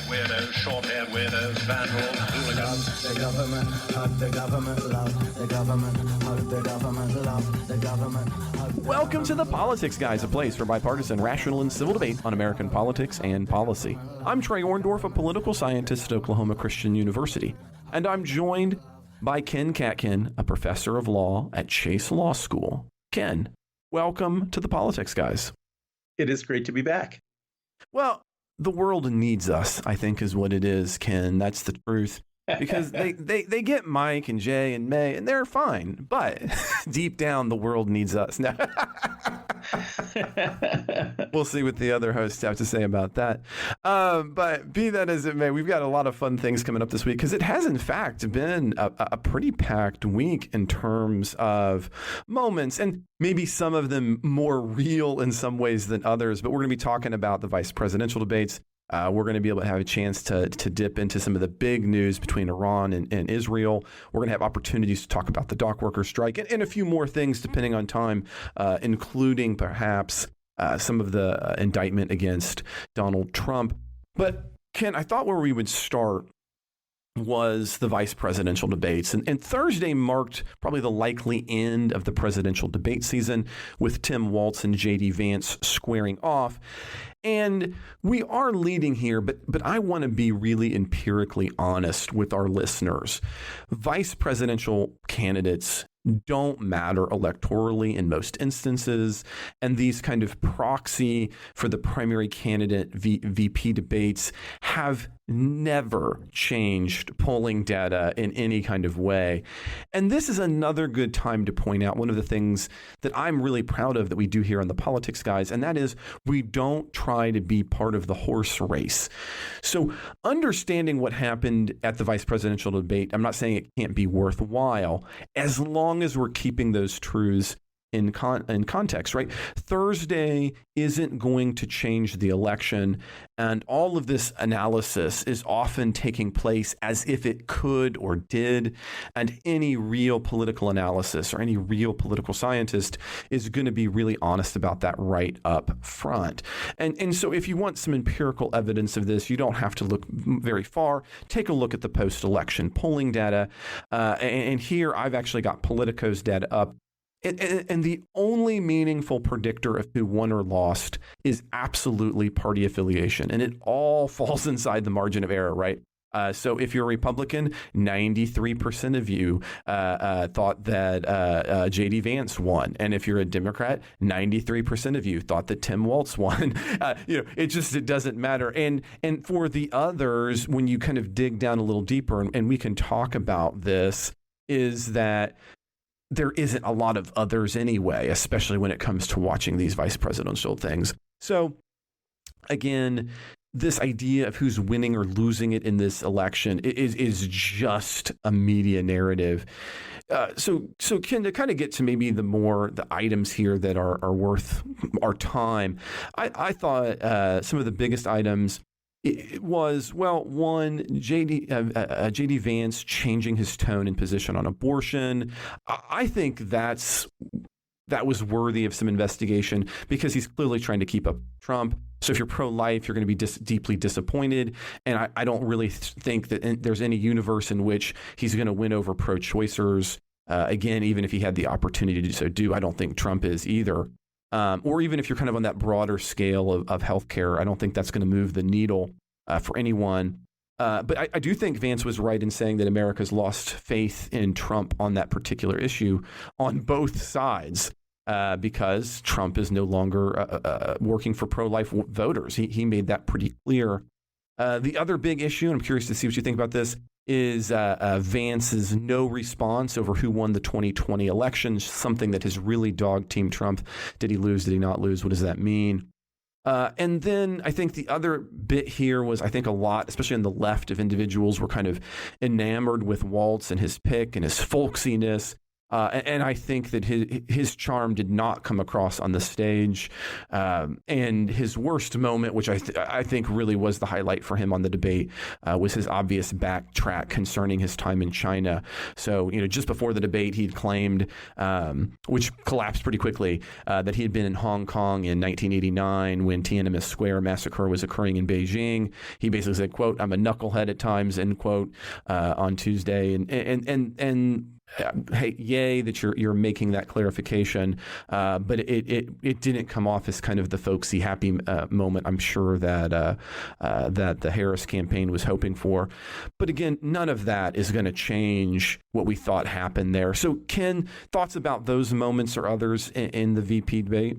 long-haired weirdos, short-haired weirdos, vandals, hooligans. The government, hug the government, love the government, hug the government, love the government. Welcome to The Politics Guys, a place for bipartisan, rational, and civil debate on American politics and policy. I'm Trey Orndorff, a political scientist at Oklahoma Christian University, and I'm joined by Ken Katkin, a professor of law at Chase Law School. Ken, welcome to The Politics Guys. It is great to be back. Well, the world needs us, I think is what it is, Ken. That's the truth. Because they get Mike and Jay and May, and they're fine. But deep down, the world needs us. Now, we'll see what the other hosts have to say about that. But be that as it may, we've got a lot of fun things coming up this week because it has, in fact, been a pretty packed week in terms of moments, and maybe some of them more real in some ways than others. But we're going to be talking about the vice presidential debates. We're going to be able to have a chance to dip into some of the big news between Iran and Israel. We're going to have opportunities to talk about the Dockworkers strike and a few more things depending on time, including perhaps some of the indictment against Donald Trump. But Ken, I thought where we would start was the vice presidential debates. And Thursday marked probably the likely end of the presidential debate season with Tim Walz and J.D. Vance squaring off. And we are leading here, but I want to be really empirically honest with our listeners. Vice presidential candidates don't matter electorally in most instances, and these kind of proxy for the primary candidate VP debates have never changed polling data in any kind of way. And this is another good time to point out one of the things that I'm really proud of that we do here on the Politics Guys, and that is we don't try to be part of the horse race. So understanding what happened at the vice presidential debate, I'm not saying it can't be worthwhile, as long as we're keeping those truths in context, right? Thursday isn't going to change the election, and all of this analysis is often taking place as if it could or did, and any real political analysis or any real political scientist is going to be really honest about that right up front. And so if you want some empirical evidence of this, you don't have to look very far. Take a look at the post-election polling data, and here I've actually got Politico's data up. And the only meaningful predictor of who won or lost is absolutely party affiliation. And it all falls inside the margin of error, right? So if you're a Republican, 93% of you thought that J.D. Vance won. And if you're a Democrat, 93% of you thought that Tim Walz won. It doesn't matter. And for the others, when you kind of dig down a little deeper, and we can talk about this, is that there isn't a lot of others anyway, especially when it comes to watching these vice presidential things. So again, this idea of who's winning or losing it in this election is just a media narrative. So Ken, to kind of get to maybe the items here that are worth our time, I thought some of the biggest items it was, well, one, J.D. Vance changing his tone and position on abortion. I think that was worthy of some investigation because he's clearly trying to keep up Trump. So if you're pro-life, you're going to be deeply disappointed. And I don't really think that there's any universe in which he's going to win over pro-choicers. Again, even if he had the opportunity to do, I don't think Trump is either. Or even if you're kind of on that broader scale of healthcare, I don't think that's going to move the needle for anyone. But I do think Vance was right in saying that America's lost faith in Trump on that particular issue on both sides because Trump is no longer working for pro-life voters. He made that pretty clear. The other big issue, and I'm curious to see what you think about this, is Vance's no response over who won the 2020 election, something that has really dogged Team Trump. Did he lose? Did he not lose? What does that mean? And then I think the other bit here was, I think a lot, especially on the left, of individuals were kind of enamored with Walz and his pick and his folksiness. And I think that his charm did not come across on the stage. And his worst moment, which I think really was the highlight for him on the debate, was his obvious backtrack concerning his time in China. So, just before the debate, he'd claimed, which collapsed pretty quickly, that he had been in Hong Kong in 1989 when Tiananmen Square massacre was occurring in Beijing. He basically said, quote, "I'm a knucklehead at times," end quote, on Tuesday. And hey, yay that you're making that clarification, but it didn't come off as kind of the folksy happy moment I'm sure that the Harris campaign was hoping for. But again, none of that is going to change what we thought happened there. So, Ken, thoughts about those moments or others in the VP debate?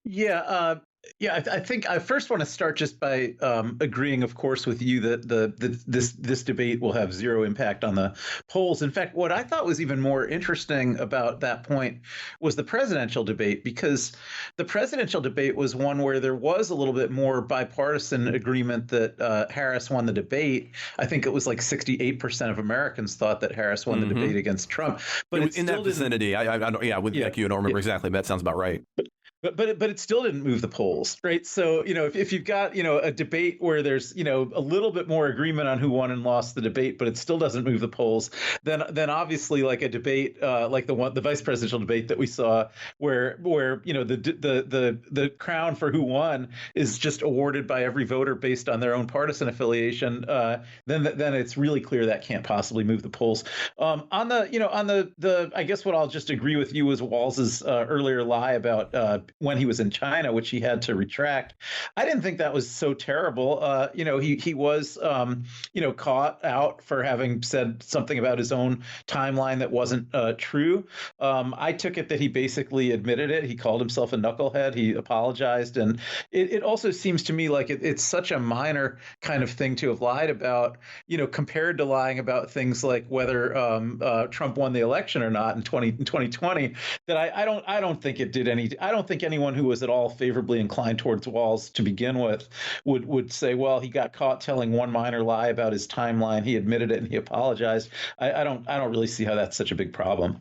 Yeah, I think I first want to start just by agreeing, of course, with you that this debate will have zero impact on the polls. In fact, what I thought was even more interesting about that point was the presidential debate, because the presidential debate was one where there was a little bit more bipartisan agreement that Harris won the debate. I think it was like 68% of Americans thought that Harris won the debate against Trump. But in that vicinity, I don't, like you, I don't remember exactly, but that sounds about right. But it still didn't move the polls, right? So, if you've got, a debate where there's, a little bit more agreement on who won and lost the debate, but it still doesn't move the polls, then obviously like a debate like the vice presidential debate that we saw where the crown for who won is just awarded by every voter based on their own partisan affiliation, then it's really clear that can't possibly move the polls. On the I guess what I'll just agree with you was Walls's earlier lie about when he was in China, which he had to retract. I didn't think that was so terrible. He was, caught out for having said something about his own timeline that wasn't true. I took it that he basically admitted it. He called himself a knucklehead. He apologized. And it also seems to me like it's such a minor kind of thing to have lied about, compared to lying about things like whether Trump won the election or not in 2020, that I don't think it did any. I don't think anyone who was at all favorably inclined towards Walls to begin with would say, well, he got caught telling one minor lie about his timeline. He admitted it and he apologized. I don't really see how that's such a big problem.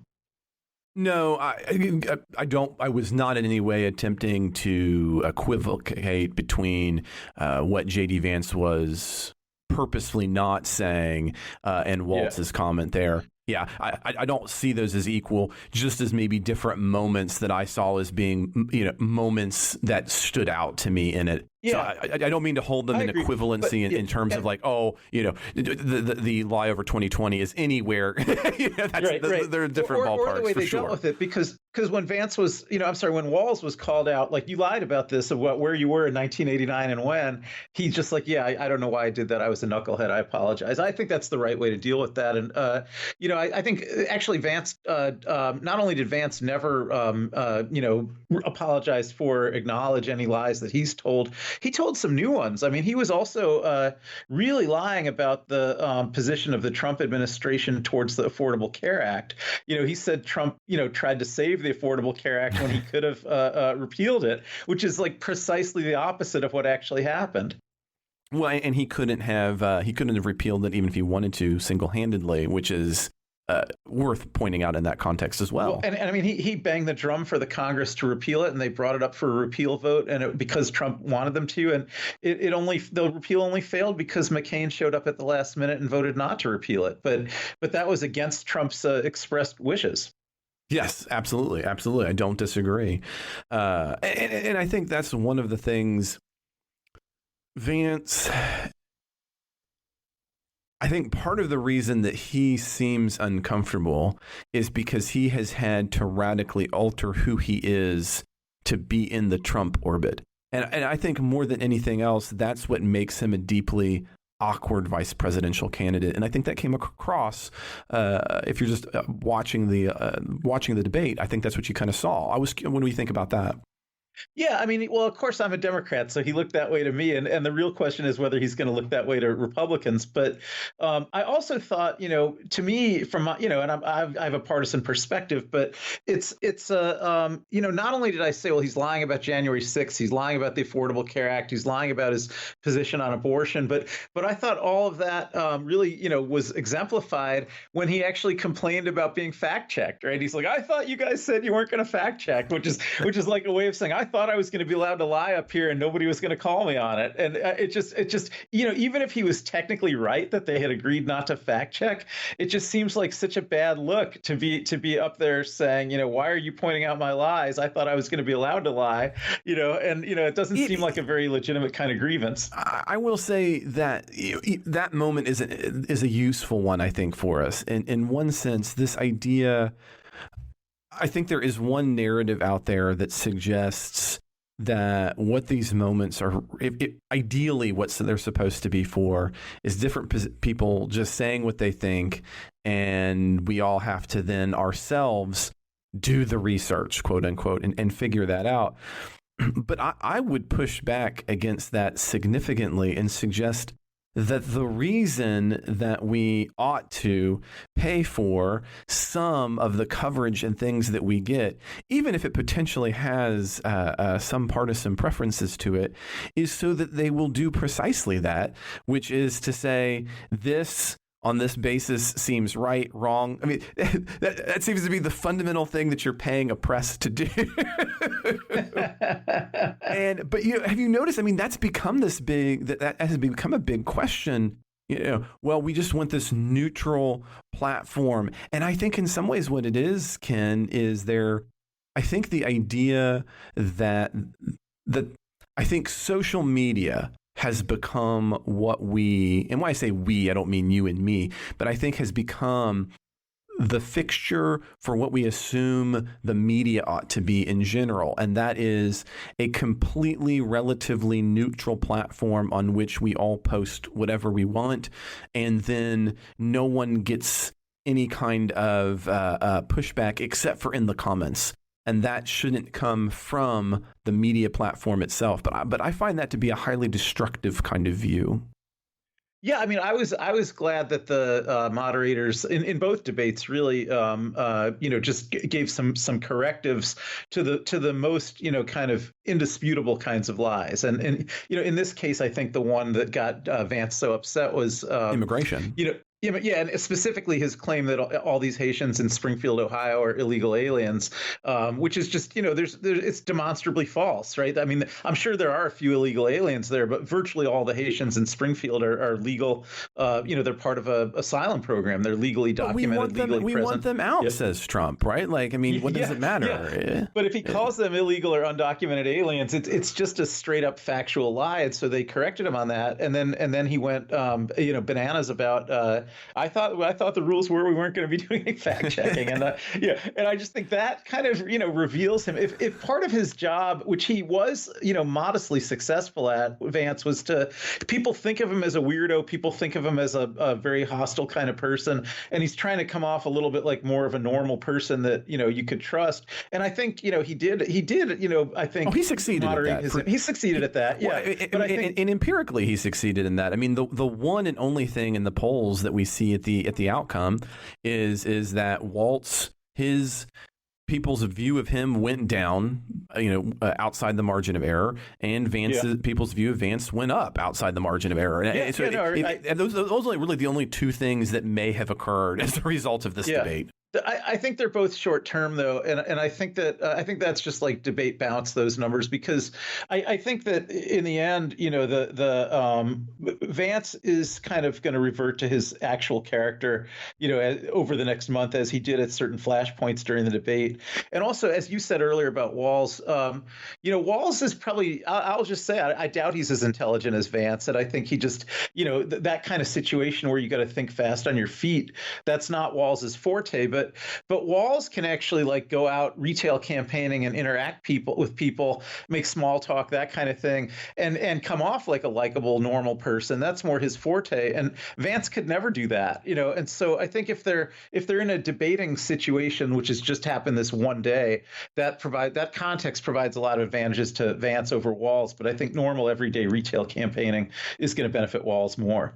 No, I don't. I was not in any way attempting to equivocate between what J.D. Vance was purposefully not saying and Waltz's comment there. Yeah, I don't see those as equal, just as maybe different moments that I saw as being, moments that stood out to me in it. Yeah. So I don't mean to hold them in equivalency in terms of like, the lie over 2020 is anywhere. Right. They're different ballparks or the way for they sure. Dealt with it, because when Vance was, when Walls was called out, like, you lied about this of where you were in 1989 and when, he's just like, I don't know why I did that. I was a knucklehead. I apologize. I think that's the right way to deal with that. And, I think actually Vance, not only did Vance never, apologize for acknowledge any lies that he's told, he told some new ones. I mean, he was also really lying about the position of the Trump administration towards the Affordable Care Act. He said Trump, tried to save the Affordable Care Act when he could have repealed it, which is like precisely the opposite of what actually happened. Well, and he couldn't have repealed it even if he wanted to single-handedly, which is worth pointing out in that context as well. And I mean, he banged the drum for the Congress to repeal it, and they brought it up for a repeal vote, and because Trump wanted them to, and the repeal only failed because McCain showed up at the last minute and voted not to repeal it. But that was against Trump's expressed wishes. Yes, absolutely. I don't disagree. And I think that's one of the things Vance, I think part of the reason that he seems uncomfortable is because he has had to radically alter who he is to be in the Trump orbit. And I think more than anything else, that's what makes him a deeply awkward vice presidential candidate. And I think that came across if you're just watching the debate. I think that's what you kind of saw. What do you think about that? Yeah, I mean, well, of course, I'm a Democrat, so he looked that way to me, and the real question is whether he's going to look that way to Republicans. But I also thought, to me, from my, and I have a partisan perspective, but not only did I say, well, he's lying about January 6th, he's lying about the Affordable Care Act, he's lying about his position on abortion, but I thought all of that really, was exemplified when he actually complained about being fact checked. Right? He's like, I thought you guys said you weren't going to fact check, which is like a way of saying I thought I was going to be allowed to lie up here and nobody was going to call me on it. And it just, even if he was technically right that they had agreed not to fact check, it just seems like such a bad look to be up there saying, why are you pointing out my lies? I thought I was going to be allowed to lie, and it doesn't seem like a very legitimate kind of grievance. I will say that that moment is a useful one, I think, for us. In one sense, this idea, I think there is one narrative out there that suggests that what these moments are, ideally what they're supposed to be for, is different people just saying what they think, and we all have to then ourselves do the research, quote unquote, and figure that out. But I would push back against that significantly and suggest that the reason that we ought to pay for some of the coverage and things that we get, even if it potentially has some partisan preferences to it, is so that they will do precisely that, which is to say this on this basis seems right, wrong. I mean, that seems to be the fundamental thing that you're paying a press to do. But have you noticed? I mean, that's become this big. That has become a big question. Well, we just want this neutral platform, and I think in some ways, what it is, Ken, is there. I think the idea that I think social media has become what and when I say we, I don't mean you and me, but I think has become the fixture for what we assume the media ought to be in general. And that is a completely relatively neutral platform on which we all post whatever we want. And then no one gets any kind of pushback except for in the comments. And that shouldn't come from the media platform itself. But I find that to be a highly destructive kind of view. Yeah, I mean, I was glad that the moderators in both debates really, just gave some correctives to the most, kind of indisputable kinds of lies. And in this case, I think the one that got Vance so upset was immigration. Yeah, and specifically his claim that all these Haitians in Springfield, Ohio, are illegal aliens, which is just, it's demonstrably false, right? I mean, I'm sure there are a few illegal aliens there, but virtually all the Haitians in Springfield are legal. They're part of an asylum program. They're legally documented, legally present. We want them out, says Trump, right? Like, I mean, what does it matter? Yeah. But if he calls them illegal or undocumented aliens, it's just a straight up factual lie. And so they corrected him on that, and then he went, bananas about. I thought the rules were we weren't going to be doing any fact checking, and and I just think that kind of reveals him. If part of his job, which he was modestly successful at, Vance, was to people think of him as a weirdo, people think of him as a very hostile kind of person, and he's trying to come off a little bit like more of a normal person that you could trust. And I think he did I think he succeeded at that. He succided at that. Yeah, well, and empirically he succeeded in that. I mean, the one and only thing in the polls that we see at the outcome is that his people's view of him went down, outside the margin of error, and people's view of Vance went up outside the margin of error. And those are really the only two things that may have occurred as a result of this debate. I think they're both short term, though, and I think that's just like debate bounce those numbers, because I think that in the end, the Vance is kind of going to revert to his actual character, over the next month, as he did at certain flashpoints during the debate. And also, as you said earlier about Walz, Walz is probably, I'll just say, I doubt he's as intelligent as Vance, and I think he just, that kind of situation where you got to think fast on your feet, that's not Walz's forte. But but Walz can actually like go out retail campaigning and interact with people, make small talk, that kind of thing, and come off like a likable, normal person. That's more his forte. And Vance could never do that, And so I think if they're in a debating situation, which has just happened this one day, that context provides a lot of advantages to Vance over Walz. But I think normal everyday retail campaigning is going to benefit Walz more.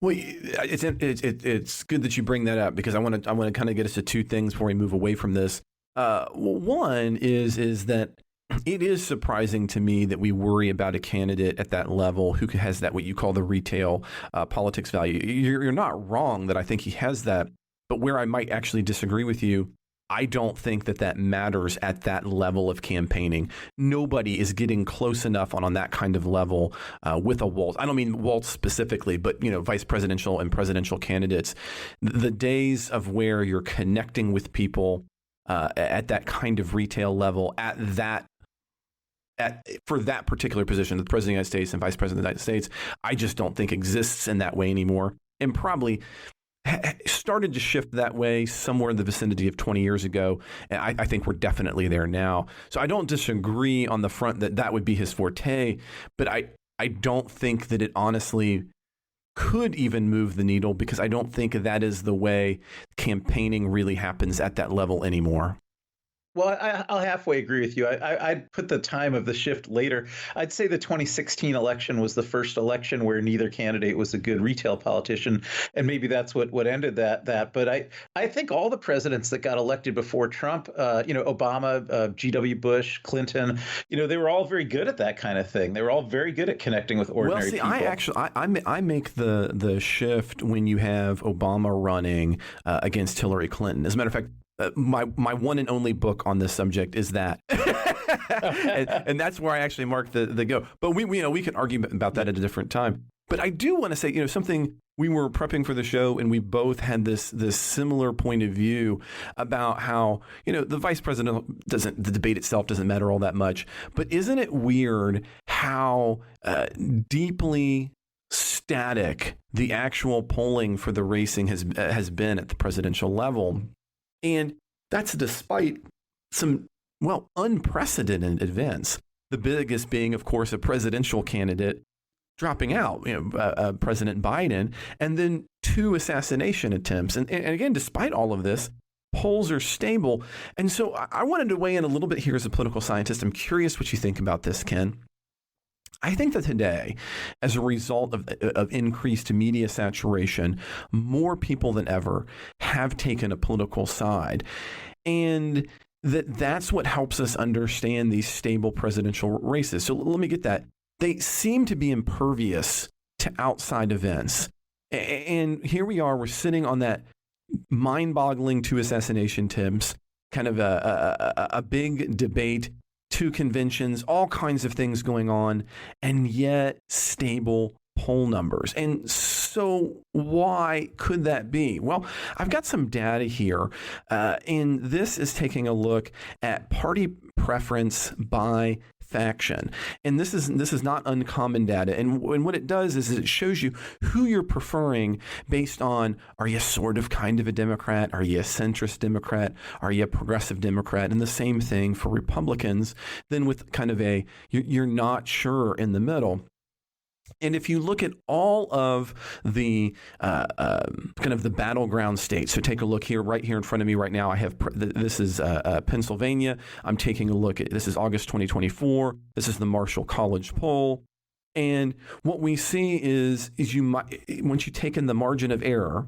Well, it's good that you bring that up, because I want to kind of get us to two things before we move away from this. One is that it is surprising to me that we worry about a candidate at that level who has that, what you call the retail politics value. You're not wrong that I think he has that, but where I might actually disagree with you, I don't think that matters at that level of campaigning. Nobody is getting close enough on that kind of level with a Walz. I don't mean Walz specifically, but vice presidential and presidential candidates. The days of where you're connecting with people at that kind of retail level, for that particular position, the president of the United States and vice president of the United States, I just don't think exists in that way anymore, and probably started to shift that way somewhere in the vicinity of 20 years ago. And I think we're definitely there now. So I don't disagree on the front that would be his forte, but I don't think that it honestly could even move the needle, because I don't think that is the way campaigning really happens at that level anymore. Well, I'll halfway agree with you. I'd put the time of the shift later. I'd say the 2016 election was the first election where neither candidate was a good retail politician, and maybe that's what ended that. But I think all the presidents that got elected before Trump, Obama, G.W. Bush, Clinton, they were all very good at that kind of thing. They were all very good at connecting with ordinary people. I make the shift when you have Obama running against Hillary Clinton. As a matter of fact, my one and only book on this subject is that, and that's where I actually mark the go. But we can argue about that at a different time. But I do want to say, something. We were prepping for the show, and we both had this similar point of view about how the vice president the debate itself doesn't matter all that much. But isn't it weird how deeply static the actual polling for the racing has been at the presidential level? And that's despite some, unprecedented events. The biggest being, of course, a presidential candidate dropping out, President Biden, and then 2 assassination attempts. And again, despite all of this, polls are stable. And so I wanted to weigh in a little bit here as a political scientist. I'm curious what you think about this, Ken. I think that today, as a result of increased media saturation, more people than ever have taken a political side. And that's what helps us understand these stable presidential races. So let me get that. They seem to be impervious to outside events. And here we are, we're sitting on that mind-boggling 2 assassination attempts, kind of a big debate, 2 conventions, all kinds of things going on, and yet stable poll numbers. And so why could that be? Well, I've got some data here, and this is taking a look at party preference by faction. And this is not uncommon data. And what it does is it shows you who you're preferring based on, are you sort of kind of a Democrat? Are you a centrist Democrat? Are you a progressive Democrat? And the same thing for Republicans, then with kind of you're not sure in the middle. And if you look at all of the kind of the battleground states, so take a look here, right here in front of me right now, I have, this is Pennsylvania. I'm taking a look at, this is August 2024. This is the Marshall College poll. And what we see is you might, once you take in the margin of error,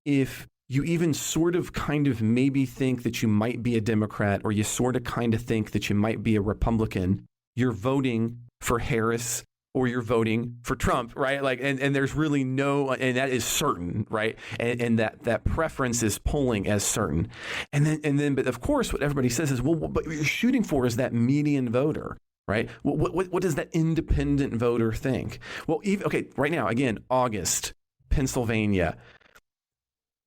if you even sort of kind of maybe think that you might be a Democrat, or you sort of kind of think that you might be a Republican, you're voting for Harris or you're voting for Trump, right? Like, and there's really no, and that is certain, right? And that preference is polling as certain. And then, but of course, what everybody says is, well, but what you're shooting for is that median voter, right? What does that independent voter think? Well, right now, again, August, Pennsylvania,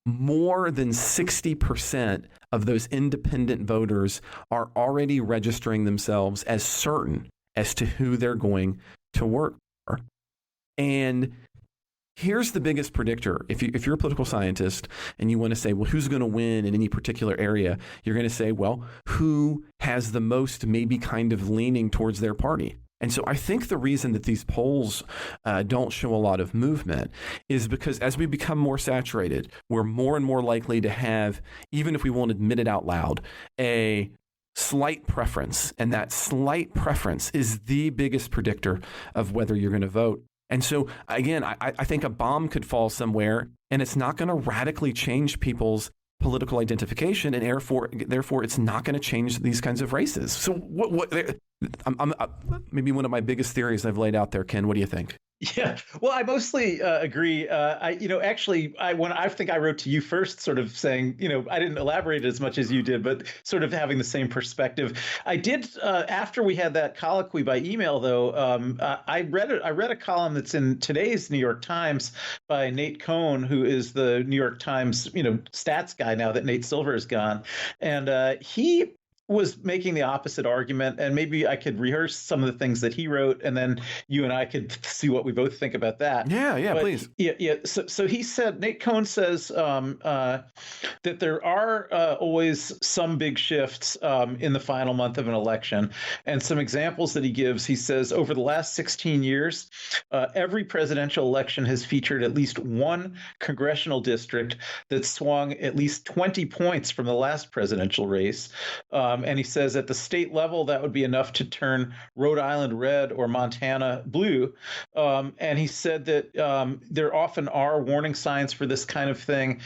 more than 60% of those independent voters are already registering themselves as certain as to who they're going to work for. And here's the biggest predictor. If you're a political scientist and you want to say, well, who's going to win in any particular area, you're going to say, well, who has the most maybe kind of leaning towards their party? And so I think the reason that these polls don't show a lot of movement is because as we become more saturated, we're more and more likely to have, even if we won't admit it out loud, a slight preference. And that slight preference is the biggest predictor of whether you're going to vote. And so, again, I think a bomb could fall somewhere and it's not going to radically change people's political identification, and therefore it's not going to change these kinds of races. So maybe one of my biggest theories I've laid out there, Ken, what do you think? Yeah, well, I mostly agree. When I think I wrote to you first, sort of saying, I didn't elaborate as much as you did, but sort of having the same perspective. I did after we had that colloquy by email, though. I read a column that's in today's New York Times by Nate Cohn, who is the New York Times, stats guy now that Nate Silver is gone, and he was making the opposite argument, and maybe I could rehearse some of the things that he wrote, and then you and I could see what we both think about that. Yeah, but, please. Yeah. So he said, Nate Cohn says that there are always some big shifts in the final month of an election, and some examples that he gives. He says over the last 16 years, every presidential election has featured at least one congressional district that swung at least 20 points from the last presidential race. And he says at the state level, that would be enough to turn Rhode Island red or Montana blue. And he said that there often are warning signs for this kind of thing.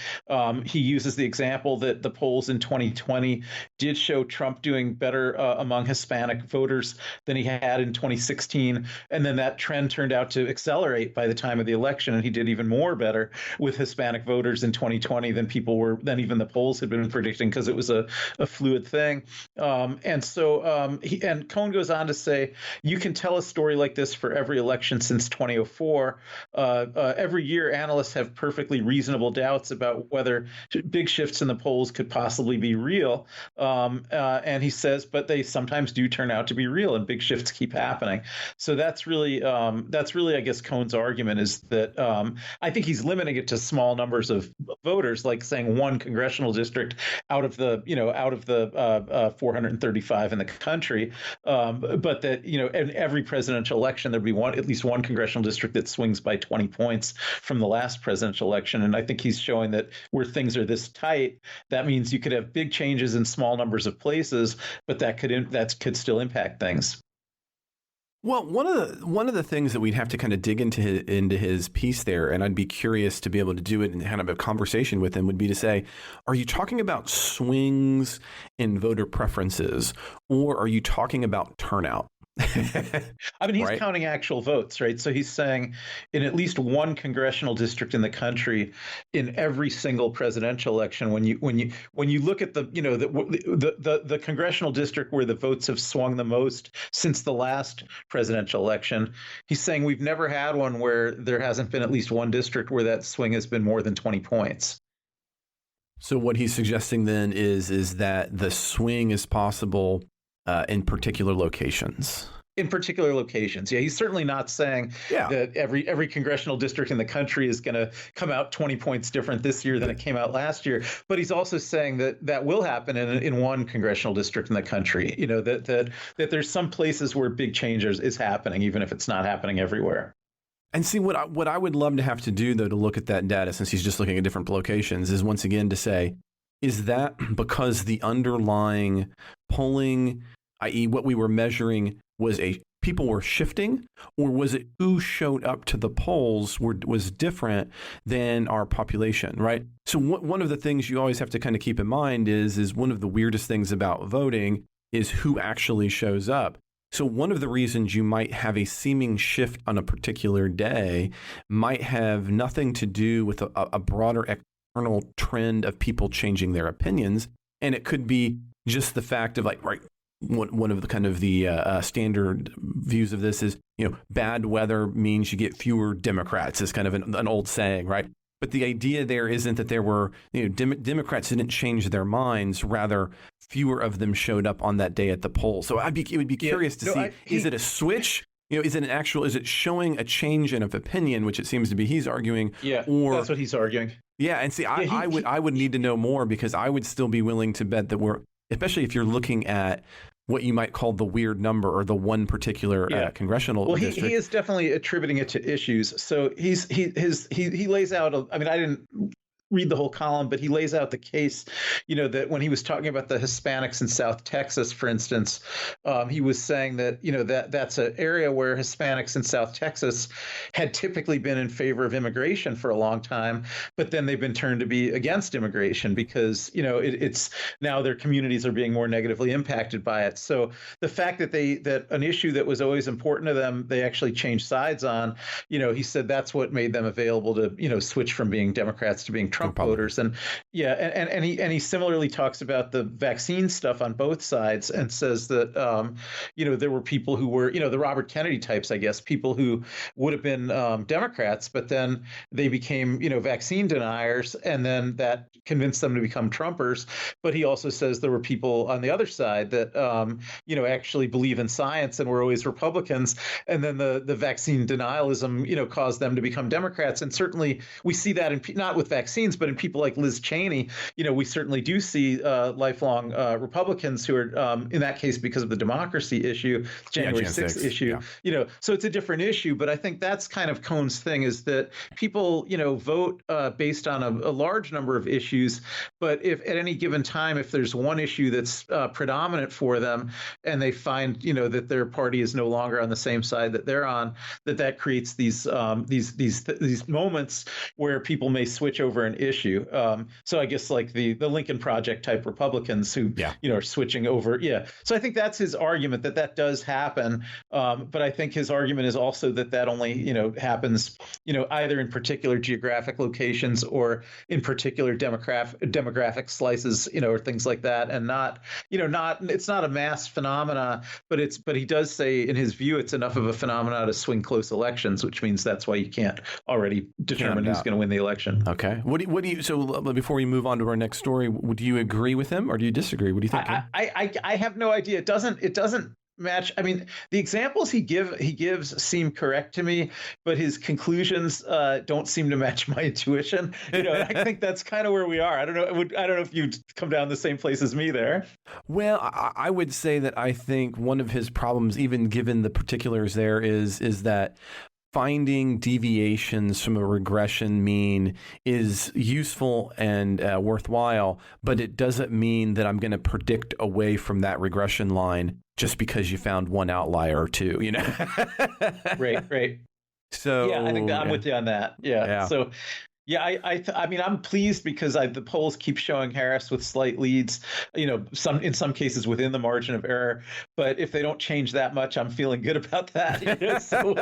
He uses the example that the polls in 2020 did show Trump doing better among Hispanic voters than he had in 2016. And then that trend turned out to accelerate by the time of the election. And he did even more better with Hispanic voters in 2020 than even the polls had been predicting, because it was a fluid thing. And Cohn goes on to say, you can tell a story like this for every election since 2004. Every year, analysts have perfectly reasonable doubts about whether big shifts in the polls could possibly be real. And he says, but they sometimes do turn out to be real, and big shifts keep happening. So that's really, I guess, Cohn's argument is that I think he's limiting it to small numbers of voters, like saying one congressional district out of the 435 in the country, but that in every presidential election there'd be at least one congressional district that swings by 20 points from the last presidential election. And I think he's showing that where things are this tight, that means you could have big changes in small numbers of places, but that could still impact things. Well, one of the things that we'd have to kind of dig into his piece there, and I'd be curious to be able to do it in kind of a conversation with him, would be to say, are you talking about swings in voter preferences, or are you talking about turnout? I mean, he's counting actual votes, right? So he's saying in at least one congressional district in the country, in every single presidential election, when you look at the congressional district where the votes have swung the most since the last presidential election, he's saying we've never had one where there hasn't been at least one district where that swing has been more than 20 points. So what he's suggesting then is that the swing is possible in particular locations. In particular locations. Yeah, he's certainly not saying that every congressional district in the country is going to come out 20 points different this year than it came out last year. But he's also saying that will happen in one congressional district in the country. That there's some places where big changes is happening, even if it's not happening everywhere. And see, what I would love to have to do, though, to look at that data, since he's just looking at different locations, is once again to say, is that because the underlying polling, i.e. what we were measuring, was people were shifting, or was it who showed up to the polls was different than our population, right? So one of the things you always have to kind of keep in mind is one of the weirdest things about voting is who actually shows up. So one of the reasons you might have a seeming shift on a particular day might have nothing to do with a broader external trend of people changing their opinions. And it could be just the fact of one of the kind of the standard views of this is, bad weather means you get fewer Democrats. Is kind of an old saying, right? But the idea there isn't that there were, Democrats didn't change their minds. Rather, fewer of them showed up on that day at the polls. So it would be curious to see, is it a switch? is it is it showing a change in of opinion, which it seems to be he's arguing? Yeah, or, that's what he's arguing. Yeah, and see, I would need to know more, because I would still be willing to bet that especially if you're looking at what you might call the weird number, or the one particular congressional district. He is definitely attributing it to issues. So he lays out. I didn't read the whole column, but he lays out the case, that when he was talking about the Hispanics in South Texas, for instance, he was saying that, that's an area where Hispanics in South Texas had typically been in favor of immigration for a long time, but then they've been turned to be against immigration because, it's now their communities are being more negatively impacted by it. So the fact that that an issue that was always important to them, they actually changed sides on, he said that's what made them available to, switch from being Democrats to being Trump voters. And he similarly talks about the vaccine stuff on both sides, and says that there were people who were the Robert Kennedy types, I guess, people who would have been Democrats, but then they became vaccine deniers, and then that convinced them to become Trumpers. But he also says there were people on the other side that actually believe in science and were always Republicans, and then the vaccine denialism caused them to become Democrats. And certainly we see that in not with vaccines, but in people like Liz Cheney, we certainly do see lifelong Republicans who are, in that case, because of the democracy issue, January 6th issue, so it's a different issue. But I think that's kind of Cohn's thing, is that people, vote based on a large number of issues. But if at any given time, if there's one issue that's predominant for them, and they find, that their party is no longer on the same side that they're on, that creates these moments where people may switch over an issue. So I guess like the Lincoln Project type Republicans who, are switching over. Yeah. So I think that's his argument, that does happen. But I think his argument is also that only, happens, either in particular geographic locations or in particular demographic slices, or things like that. And it's not a mass phenomena, but he does say in his view, it's enough of a phenomena to swing close elections, which means that's why you can't already determine who's going to win the election. Okay. What do you, so before we move on to our next story, do you agree with him or do you disagree? What do you think? I have no idea. It doesn't match. I mean, the examples he gives seem correct to me, but his conclusions don't seem to match my intuition. I think that's kind of where we are. I don't know if you'd come down the same place as me there. Well, I would say that I think one of his problems, even given the particulars there, is that finding deviations from a regression mean is useful and worthwhile, but it doesn't mean that I'm going to predict away from that regression line just because you found one outlier or two, Right. So yeah, I think I'm with you on that. Yeah. So yeah, I mean, I'm pleased because the polls keep showing Harris with slight leads, in some cases within the margin of error. But if they don't change that much, I'm feeling good about that. So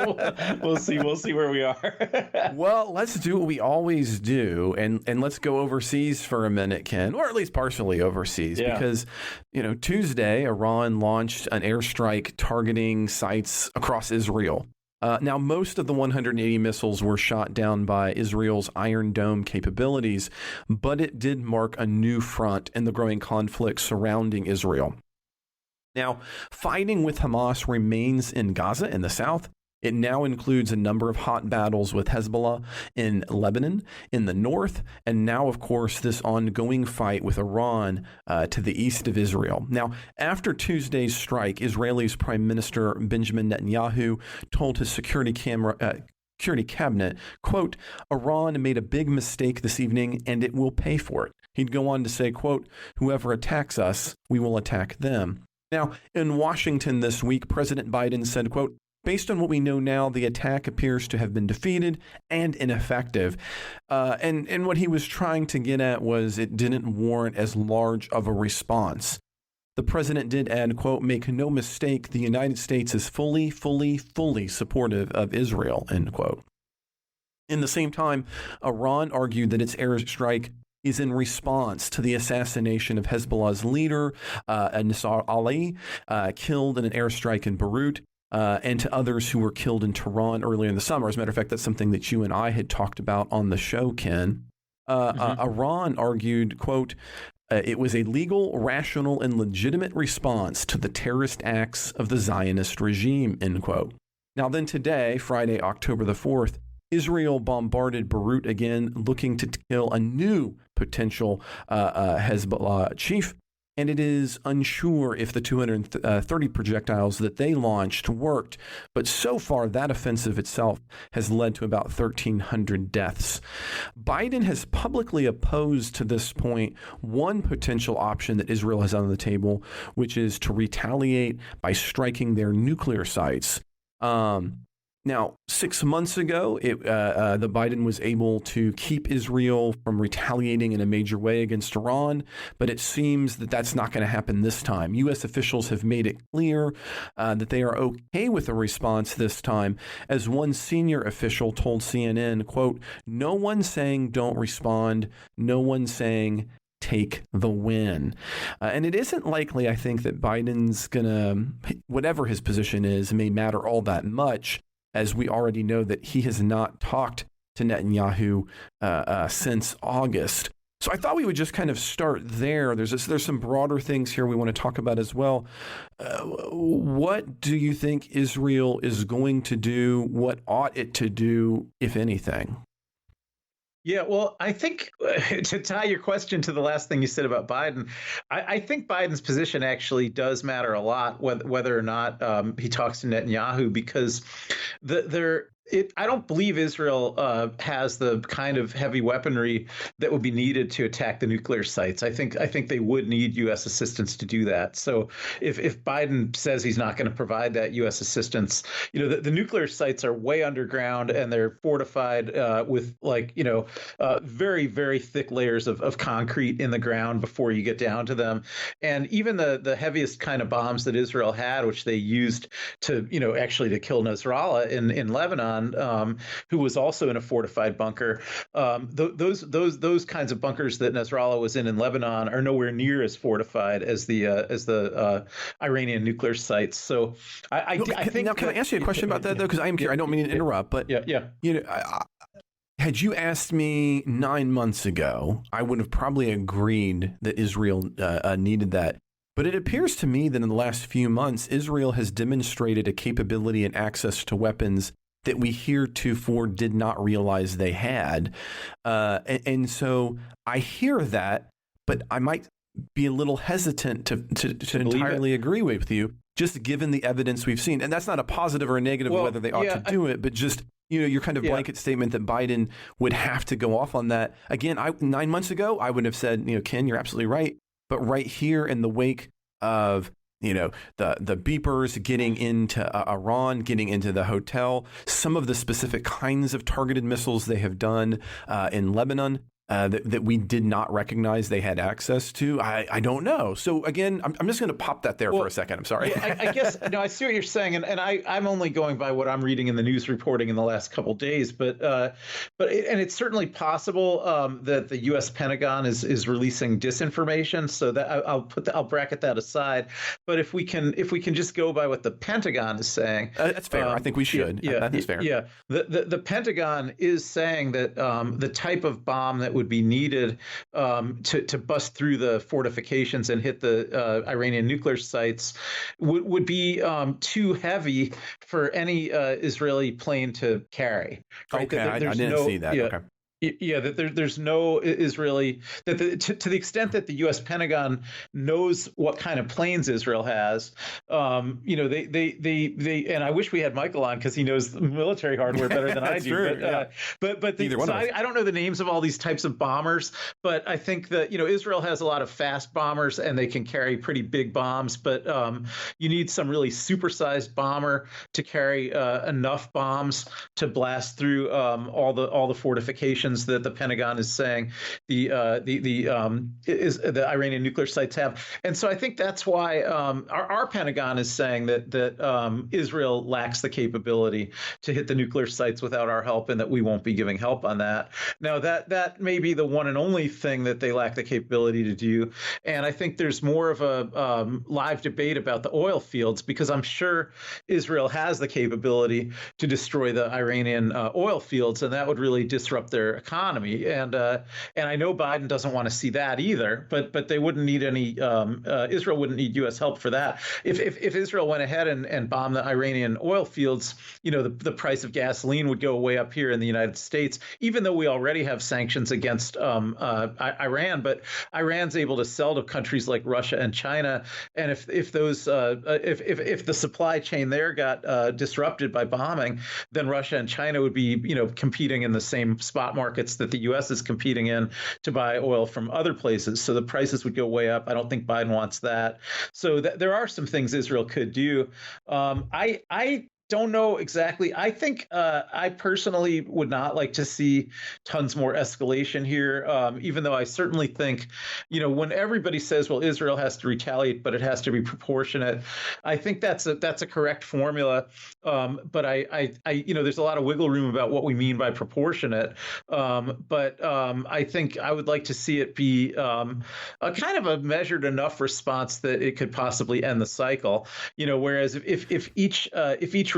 we'll see where we are. Well, let's do what we always do, and let's go overseas for a minute, Ken, or at least partially overseas, because Tuesday Iran launched an airstrike targeting sites across Israel. Now, most of the 180 missiles were shot down by Israel's Iron Dome capabilities, but it did mark a new front in the growing conflict surrounding Israel. Now, fighting with Hamas remains in Gaza in the south. It now includes a number of hot battles with Hezbollah in Lebanon, in the north, and now, of course, this ongoing fight with Iran to the east of Israel. Now, after Tuesday's strike, Israel's Prime Minister Benjamin Netanyahu told his security cabinet, quote, "Iran made a big mistake this evening and it will pay for it." He'd go on to say, quote, "Whoever attacks us, we will attack them." Now, in Washington this week, President Biden said, quote, "Based on what we know now, the attack appears to have been defeated and ineffective." And what he was trying to get at was it didn't warrant as large of a response. The president did add, quote, "Make no mistake, the United States is fully supportive of Israel," end quote. In the same time, Iran argued that its airstrike is in response to the assassination of Hezbollah's leader, Nasser Ali, killed in an airstrike in Beirut. And to others who were killed in Tehran earlier in the summer. As a matter of fact, that's something that you and I had talked about on the show, Ken. Iran argued, quote, "It was a legal, rational, and legitimate response to the terrorist acts of the Zionist regime," end quote. Now then today, Friday, October the 4th, Israel bombarded Beirut again, looking to kill a new potential Hezbollah chief. And it is unsure if the 230 projectiles that they launched worked. But so far, that offensive itself has led to about 1,300 deaths. Biden has publicly opposed to this point one potential option that Israel has on the table, which is to retaliate by striking their nuclear sites. Now, 6 months ago, the Biden was able to keep Israel from retaliating in a major way against Iran, but it seems that that's not going to happen this time. U.S. officials have made it clear that they are okay with a response this time, as one senior official told CNN, quote, "No one saying don't respond, no one saying take the win." And it isn't likely, I think, that Biden's going to, whatever his position is, may matter all that much, as we already know that he has not talked to Netanyahu since August. So I thought we would just kind of start there. There's some broader things here we want to talk about as well. What do you think Israel is going to do? What ought it to do, if anything? Yeah, well, I think to tie your question to the last thing you said about Biden, I think Biden's position actually does matter a lot, whether or not he talks to Netanyahu, because I don't believe Israel has the kind of heavy weaponry that would be needed to attack the nuclear sites. I think they would need U.S. assistance to do that. So if Biden says he's not going to provide that U.S. assistance, the nuclear sites are way underground and they're fortified with very, very thick layers of concrete in the ground before you get down to them. And even the heaviest kind of bombs that Israel had, which they used to kill Nasrallah in Lebanon, who was also in a fortified bunker. Those kinds of bunkers that Nasrallah was in Lebanon are nowhere near as fortified as the Iranian nuclear sites. So I think. Now, can I ask you a question about that though? Because I am curious. I don't mean to interrupt, but had you asked me 9 months ago, I would have probably agreed that Israel needed that. But it appears to me that in the last few months, Israel has demonstrated a capability and access to weapons that we heretofore did not realize they had. And so I hear that, but I might be a little hesitant to entirely agree with you, just given the evidence we've seen. And that's not a positive or a negative of whether they ought to do it, but just your kind of blanket statement that Biden would have to go off on that. Again, 9 months ago, I would have said, Ken, you're absolutely right. But right here in the wake of the beepers getting into Iran, getting into the hotel, some of the specific kinds of targeted missiles they have done in Lebanon that we did not recognize they had access to. I don't know. So again, I'm just going to pop that there for a second. I'm sorry. I guess I see what you're saying, and I'm only going by what I'm reading in the news reporting in the last couple of days. But it's certainly possible that the U.S. Pentagon is releasing disinformation. So that I'll bracket that aside. But if we can just go by what the Pentagon is saying, that's fair. I think we should. That's fair. Yeah. The Pentagon is saying that the type of bomb that would be needed to bust through the fortifications and hit the Iranian nuclear sites would be too heavy for any Israeli plane to carry. Right? Okay, I didn't see that. Yeah. Okay. Yeah, that there's no Israeli to the extent that the U.S. Pentagon knows what kind of planes Israel has. They and I wish we had Michael on because he knows the military hardware better than I do. True, I don't know the names of all these types of bombers, but I think that Israel has a lot of fast bombers and they can carry pretty big bombs. But you need some really supersized bomber to carry enough bombs to blast through all the fortifications that the Pentagon is saying the Iranian nuclear sites have. And so I think that's why our Pentagon is saying that Israel lacks the capability to hit the nuclear sites without our help, and that we won't be giving help on that. Now that may be the one and only thing that they lack the capability to do. And I think there's more of a live debate about the oil fields, because I'm sure Israel has the capability to destroy the Iranian oil fields, and that would really disrupt their economy, and I know Biden doesn't want to see that either. But they wouldn't need any Israel wouldn't need U.S. help for that. If Israel went ahead and bombed the Iranian oil fields, the price of gasoline would go way up here in the United States, even though we already have sanctions against Iran. But Iran's able to sell to countries like Russia and China, and if the supply chain there got disrupted by bombing, then Russia and China would be competing in the same spot markets that the U.S. is competing in to buy oil from other places. So the prices would go way up. I don't think Biden wants that. So there are some things Israel could do. I don't know exactly. I think I personally would not like to see tons more escalation here, even though I certainly think, when everybody says, well, Israel has to retaliate, but it has to be proportionate, I think that's a correct formula. But I there's a lot of wiggle room about what we mean by proportionate. But I think I would like to see it be a kind of a measured enough response that it could possibly end the cycle. Whereas if each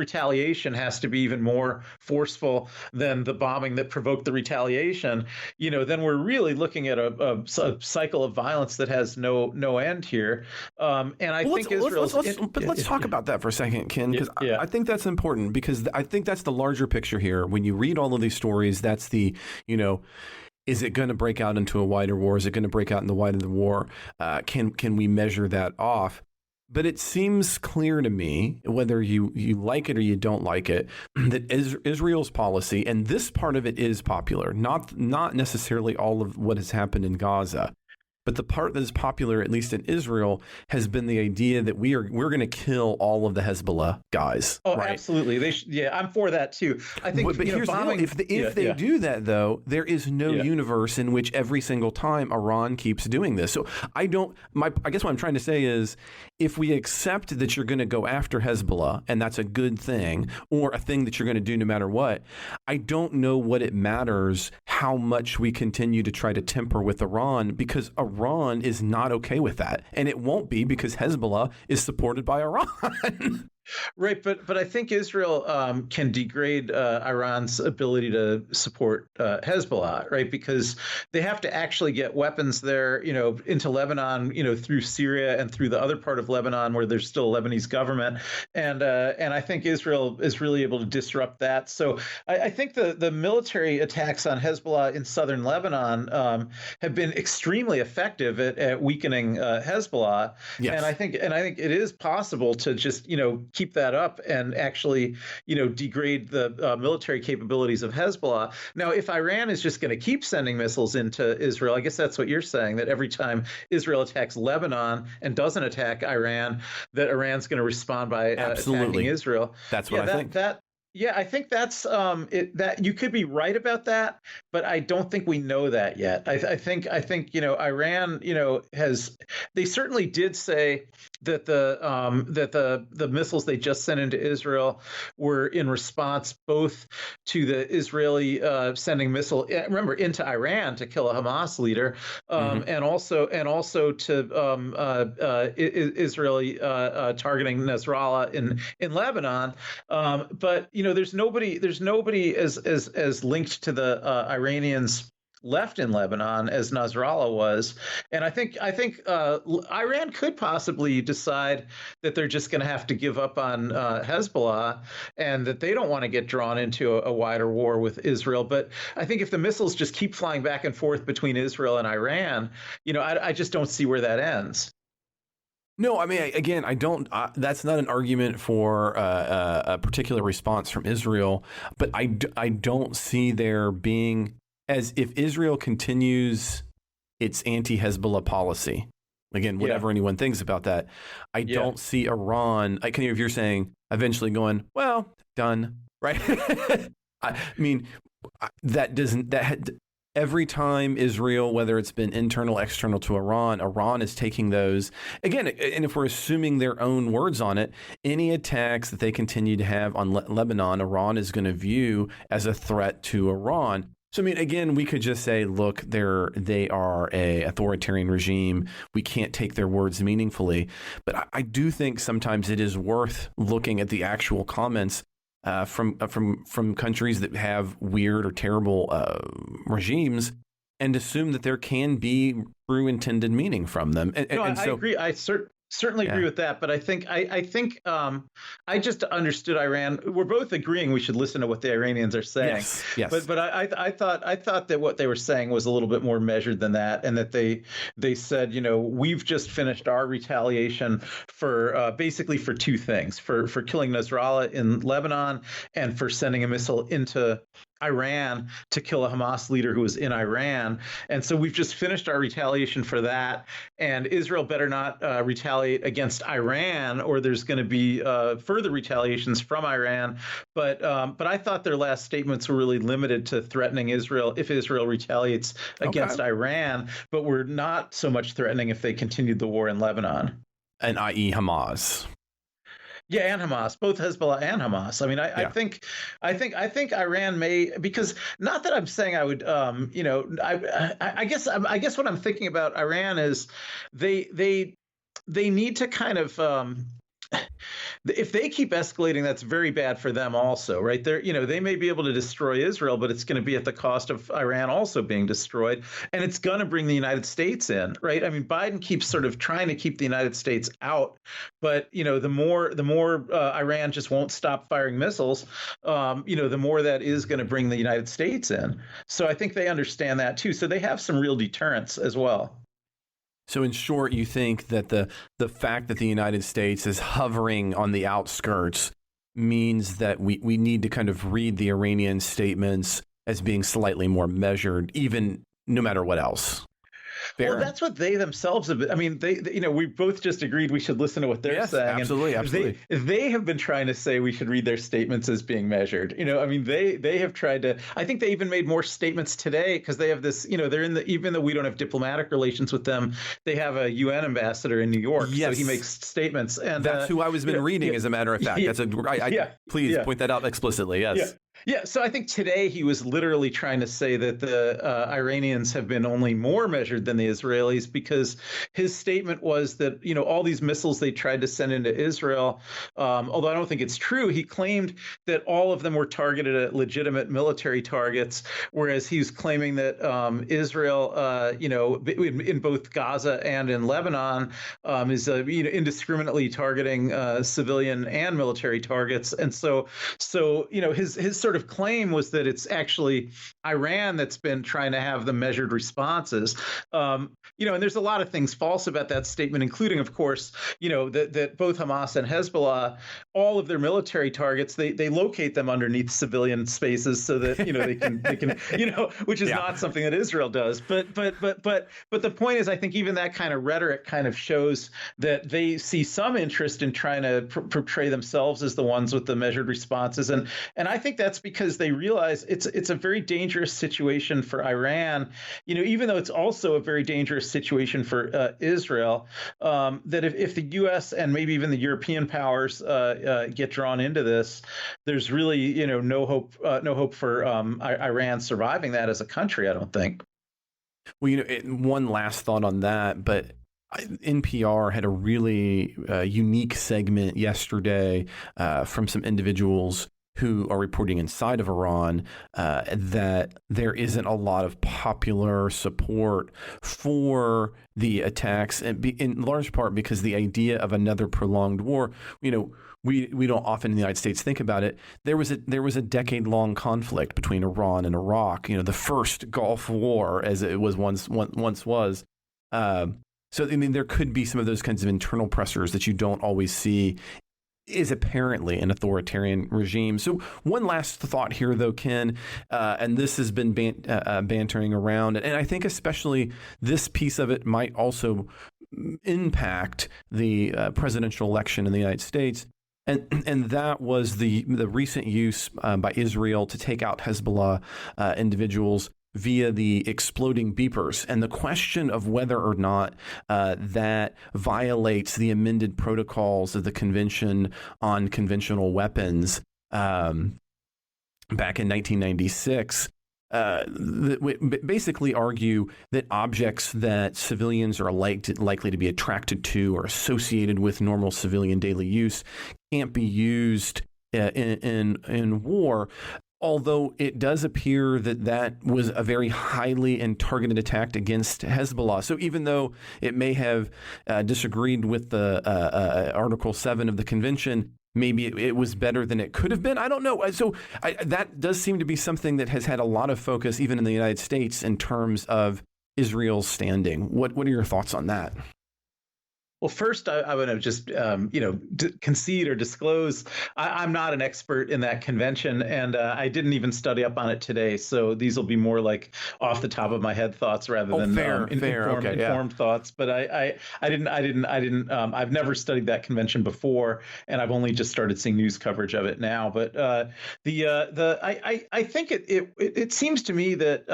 retaliation has to be even more forceful than the bombing that provoked the retaliation, then we're really looking at a cycle of violence that has no end here. And I think Israel's... Let's talk about that for a second, Ken, because I think that's important, because I think that's the larger picture here. When you read all of these stories, that's the, is it going to break out into a wider war? Is it going to break out in the wider war? Can we measure that off? But it seems clear to me, whether you like it or you don't like it, that Israel's policy, and this part of it is popular, not necessarily all of what has happened in Gaza, but the part that is popular, at least in Israel, has been the idea that we're going to kill all of the Hezbollah guys. Oh, right? Absolutely. I'm for that too. I think. But here's bombing, the deal. If they do that, though, there is no universe in which every single time Iran keeps doing this. So I guess what I'm trying to say is, if we accept that you're going to go after Hezbollah, and that's a good thing, or a thing that you're going to do no matter what, I don't know what it matters how much we continue to try to temper with Iran, because Iran is not okay with that. And it won't be, because Hezbollah is supported by Iran. Right, but I think Israel can degrade Iran's ability to support Hezbollah, right? Because they have to actually get weapons there, into Lebanon, through Syria and through the other part of Lebanon where there's still a Lebanese government, and I think Israel is really able to disrupt that. So I think the military attacks on Hezbollah in southern Lebanon have been extremely effective at weakening Hezbollah, yes. And I think it is possible to just keep that up and actually, degrade the military capabilities of Hezbollah. Now, if Iran is just going to keep sending missiles into Israel, I guess that's what you're saying, that every time Israel attacks Lebanon and doesn't attack Iran, that Iran's going to respond by attacking Israel. That's what I think. I think that's it. That you could be right about that, but I don't think we know that yet. I think Iran they certainly did say that the missiles they just sent into Israel were in response both to the Israeli sending missile, remember, into Iran to kill a Hamas leader, and also to Israeli targeting Nasrallah in Lebanon, but there's nobody as linked to the Iranians left in Lebanon as Nasrallah was, and I think Iran could possibly decide that they're just going to have to give up on Hezbollah, and that they don't want to get drawn into a wider war with Israel. But I think if the missiles just keep flying back and forth between Israel and Iran, I just don't see where that ends. No, I mean, again, I don't. That's not an argument for a particular response from Israel, but I don't see there being, as if Israel continues its anti-Hezbollah policy. Again, whatever anyone thinks about that, I don't see Iran. If you're saying eventually going, well, done, right? I mean, that doesn't every time Israel, whether it's been internal, external to Iran is taking those, again, and if we're assuming their own words on it, any attacks that they continue to have on Lebanon, Iran is going to view as a threat to Iran. So, I mean, again, we could just say, look, they are a authoritarian regime. We can't take their words meaningfully. But I do think sometimes it is worth looking at the actual comments from countries that have weird or terrible regimes, and assume that there can be true intended meaning from them. I agree. I certainly agree with that, but I think I just understood Iran. We're both agreeing we should listen to what the Iranians are saying. Yes. But I thought that what they were saying was a little bit more measured than that, and that they said, we've just finished our retaliation for basically for two things: for killing Nasrallah in Lebanon, and for sending a missile into Iran to kill a Hamas leader who was in Iran. And so we've just finished our retaliation for that. And Israel better not retaliate against Iran, or there's going to be further retaliations from Iran. But I thought their last statements were really limited to threatening Israel if Israel retaliates against Iran, but were not so much threatening if they continued the war in Lebanon. And i.e. Hamas. Yeah, and Hamas, both Hezbollah and Hamas. I mean, I think Iran may, because not that I'm saying I would, I guess what I'm thinking about Iran is they need to kind of. If they keep escalating, that's very bad for them also, right? They may be able to destroy Israel, but it's going to be at the cost of Iran also being destroyed. And it's going to bring the United States in, right? I mean, Biden keeps sort of trying to keep the United States out, but, the more Iran just won't stop firing missiles, the more that is going to bring the United States in. So I think they understand that too. So they have some real deterrence as well. So in short, you think that the fact that the United States is hovering on the outskirts means that we need to kind of read the Iranian statements as being slightly more measured, even no matter what else. Fair. Well, that's what they themselves have been. I mean, we both just agreed we should listen to what they're saying. Absolutely. They have been trying to say we should read their statements as being measured. I mean, they have tried to. I think they even made more statements today because they have this. They're in the. Even though we don't have diplomatic relations with them, they have a UN ambassador in New York. Yes. So he makes statements, and that's who I was been reading. As a matter of fact, please point that out explicitly. Yes. Yeah, so I think today he was literally trying to say that the Iranians have been only more measured than the Israelis, because his statement was that, all these missiles they tried to send into Israel, although I don't think it's true, he claimed that all of them were targeted at legitimate military targets, whereas he's claiming that Israel, in both Gaza and in Lebanon, is indiscriminately targeting civilian and military targets. And so his sort of claim was that it's actually Iran that's been trying to have the measured responses. And there's a lot of things false about that statement, including, of course, that both Hamas and Hezbollah, all of their military targets, they locate them underneath civilian spaces so that they can which is not something that Israel does. But the point is, I think even that kind of rhetoric kind of shows that they see some interest in trying to portray themselves as the ones with the measured responses, and I think that's because they realize it's a very dangerous situation for Iran, even though it's also a very dangerous situation for Israel, that if the U.S. and maybe even the European powers get drawn into this, there's really, no hope for Iran surviving that as a country, I don't think. Well, one last thought on that, but NPR had a really unique segment yesterday from some individuals who are reporting inside of Iran that there isn't a lot of popular support for the attacks, and in large part because the idea of another prolonged war, we don't often in the United States think about it. There was a decade-long conflict between Iran and Iraq, the first Gulf War as it was once was. So, I mean, there could be some of those kinds of internal pressures that you don't always see is apparently an authoritarian regime. So one last thought here, though, Ken, and this has been bantering around, and I think especially this piece of it might also impact the presidential election in the United States. And that was the recent use by Israel to take out Hezbollah individuals via the exploding beepers, and the question of whether or not that violates the amended protocols of the Convention on Conventional Weapons back in 1996. Basically argue that objects that civilians are likely to be attracted to or associated with normal civilian daily use can't be used in war. Although it does appear that that was a very highly and targeted attack against Hezbollah. So even though it may have disagreed with the Article 7 of the convention, maybe it was better than it could have been. I don't know. So that does seem to be something that has had a lot of focus, even in the United States, in terms of Israel's standing. What are your thoughts on that? Well, first, I want to just, concede or disclose I'm not an expert in that convention, and I didn't even study up on it today. So these will be more like off the top of my head thoughts rather than informed thoughts. But I didn't. I've never studied that convention before, and I've only just started seeing news coverage of it now. But I think it seems to me that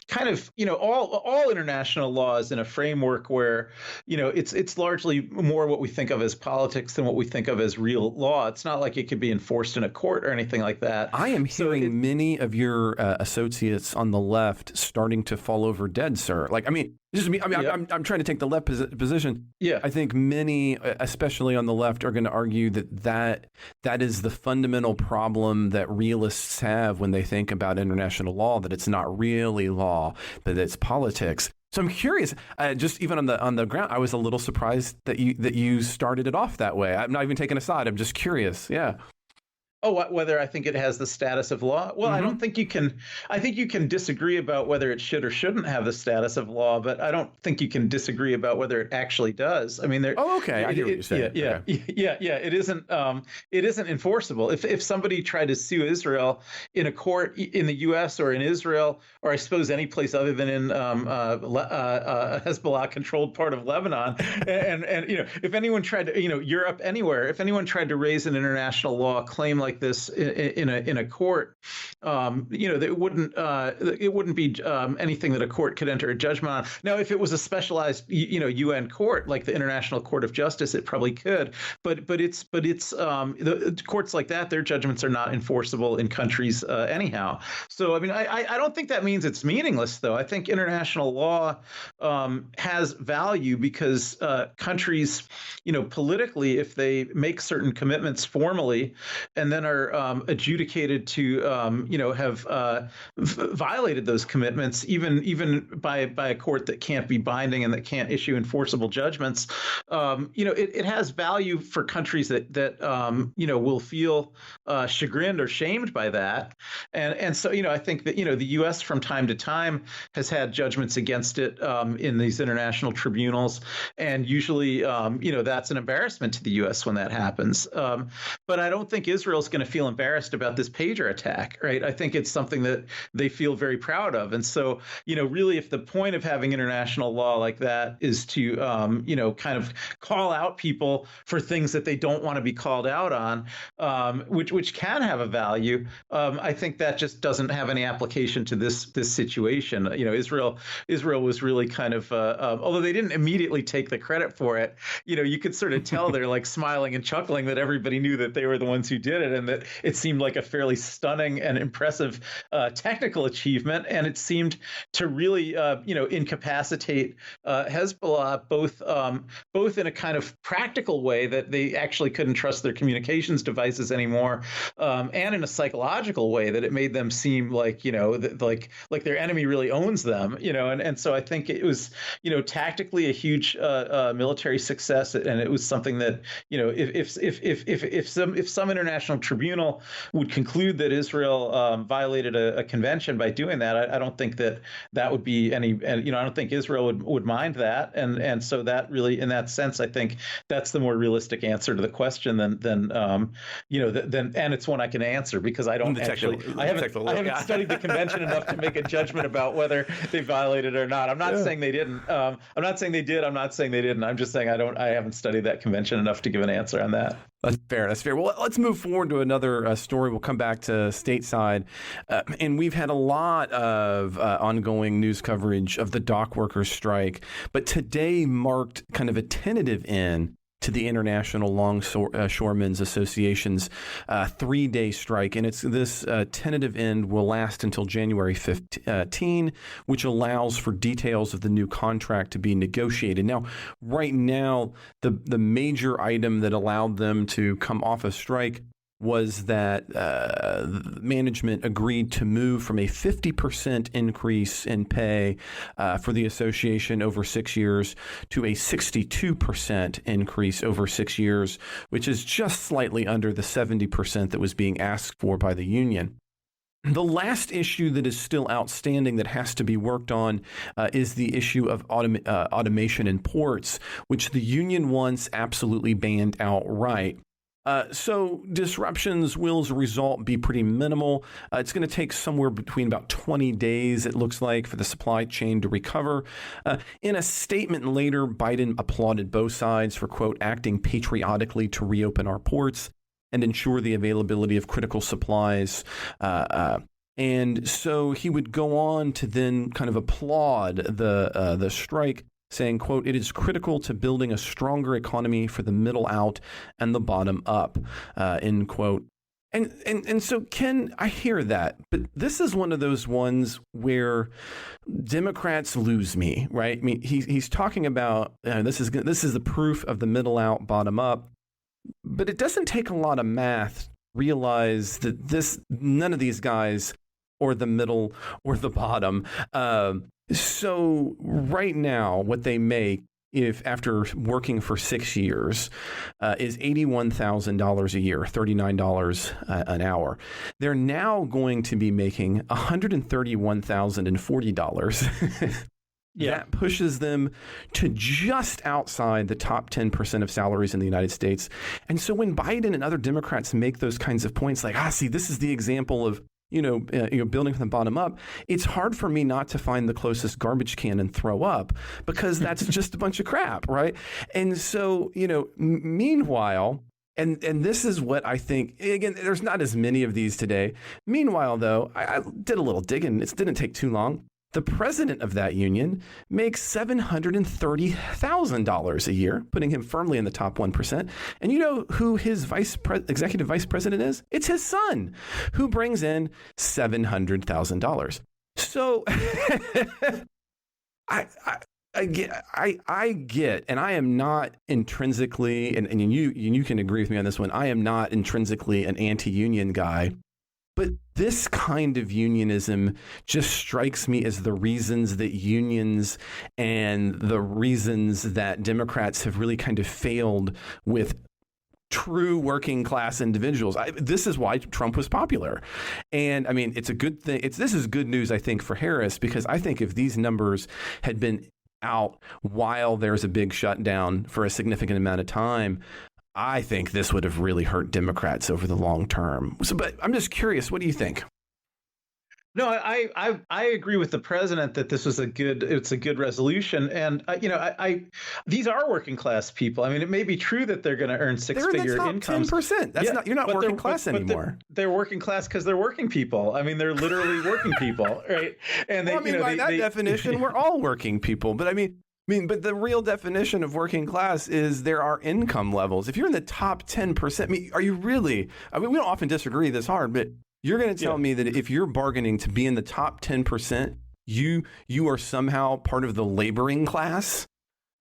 kind of all international law is in a framework where it's largely more what we think of as politics than what we think of as real law. It's not like it could be enforced in a court or anything like that. I am hearing many of your associates on the left starting to fall over dead, sir. Like, I mean, this is me. I mean, yeah. I'm trying to take the left position. Yeah. I think many, especially on the left, are going to argue that is the fundamental problem that realists have when they think about international law, that it's not really law, but it's politics. So I'm curious, just even on the ground, I was a little surprised that you started it off that way. I'm not even taking a side. I'm just curious. Yeah. Oh, whether I think it has the status of law? Well, I don't think you can. I think you can disagree about whether it should or shouldn't have the status of law, but I don't think you can disagree about whether it actually does. I mean, Oh, okay. I hear what you're saying. Yeah. It isn't. It isn't enforceable. If somebody tried to sue Israel in a court in the U.S. or in Israel, or I suppose any place other than in a Hezbollah-controlled part of Lebanon, and if anyone tried to, Europe, anywhere, if anyone tried to raise an international law claim like this in a court, it wouldn't be anything that a court could enter a judgment on. Now, if it was a specialized UN court like the International Court of Justice, it probably could. But the courts like that, their judgments are not enforceable in countries anyhow. So I mean, I don't think that means it's meaningless, though. I think international law has value because countries, politically, if they make certain commitments formally and then are adjudicated to have violated those commitments, even by a court that can't be binding and that can't issue enforceable judgments, it has value for countries that will feel chagrined or shamed by that, and so I think that the U.S. from time to time has had judgments against it in these international tribunals, and usually that's an embarrassment to the U.S. when that happens. But I don't think Israel's going to feel embarrassed about this pager attack, right? I think it's something that they feel very proud of. And so, really, if the point of having international law like that is to, kind of call out people for things that they don't want to be called out on, which can have a value, I think that just doesn't have any application to this situation. Israel was really kind of, although they didn't immediately take the credit for it, you could sort of tell they're like smiling and chuckling that everybody knew that they were the ones who did it, and that it seemed like a fairly stunning and impressive technical achievement, and it seemed to really, incapacitate Hezbollah both in a kind of practical way that they actually couldn't trust their communications devices anymore, and in a psychological way that it made them seem like like their enemy really owns them, and so I think it was tactically a huge military success, and it was something that if some international tribunal would conclude that Israel violated a convention by doing that, I don't think that would be any, and I don't think Israel would mind that, and so that really, in that sense, I think that's the more realistic answer to the question than and it's one I can answer because I don't actually, I haven't studied the convention enough to make a judgment about whether they violated it or not. I'm not saying they didn't. I'm not saying they did. I'm not saying they didn't. I'm just saying I haven't studied that convention enough to give an answer on that. That's fair. Well, let's move forward to another story. We'll come back to stateside. And we've had a lot of ongoing news coverage of the Dockworkers strike. But today marked kind of a tentative end to the International Longshoremen's Association's 3-day strike. And it's this tentative end will last until January 15, which allows for details of the new contract to be negotiated. Now, right now, the major item that allowed them to come off a strike was that management agreed to move from a 50% increase in pay for the association over 6 years to a 62% increase over 6 years, which is just slightly under the 70% that was being asked for by the union. The last issue that is still outstanding that has to be worked on is the issue of automation in ports, which the union wants absolutely banned outright. So disruptions will, as a result, be pretty minimal. It's going to take somewhere between about 20 days, it looks like, for the supply chain to recover. In a statement later, Biden applauded both sides for, quote, acting patriotically to reopen our ports and ensure the availability of critical supplies. And so he would go on to then kind of applaud the strike, saying, quote, it is critical to building a stronger economy for the middle out and the bottom up, end quote. And so, Ken, I hear that, but this is one of those ones where Democrats lose me, right? I mean, he's talking about this is the proof of the middle out, bottom up, but it doesn't take a lot of math to realize that none of these guys, or the middle or the bottom. So right now, what they make, if after working for 6 years, is $81,000 a year, $39 an hour. They're now going to be making $131,040. Yeah. That pushes them to just outside the top 10% of salaries in the United States. And so when Biden and other Democrats make those kinds of points like, see, this is the example of building from the bottom up, it's hard for me not to find the closest garbage can and throw up, because that's just a bunch of crap, right? And so, meanwhile, and this is what I think, again, there's not as many of these today. Meanwhile, though, I did a little digging. It didn't take too long. The president of that union makes $730,000 a year, putting him firmly in the top 1%. And you know who his executive vice president is? It's his son, who brings in $700,000. So I get, and I am not intrinsically, and you can agree with me on this one, I am not intrinsically an anti-union guy. But this kind of unionism just strikes me as the reasons that unions and the reasons that Democrats have really kind of failed with true working class individuals. This is why Trump was popular. And I mean, it's a good thing. This is good news, I think, for Harris, because I think if these numbers had been out while there's a big shutdown for a significant amount of time, I think this would have really hurt Democrats over the long term. So, but I'm just curious, what do you think? No, I agree with the president that this was a good resolution, and these are working class people. I mean, it may be true that they're going to earn six-figure incomes. 10%. That's not, you're not working class anymore. They're working class because they're working people. I mean, they're literally working people, right? And by that definition, we're all working people. But but the real definition of working class is there are income levels. If you're in the top 10%, are you really? I mean, we don't often disagree this hard, but you're going to tell me that if you're bargaining to be in the top 10%, you are somehow part of the laboring class?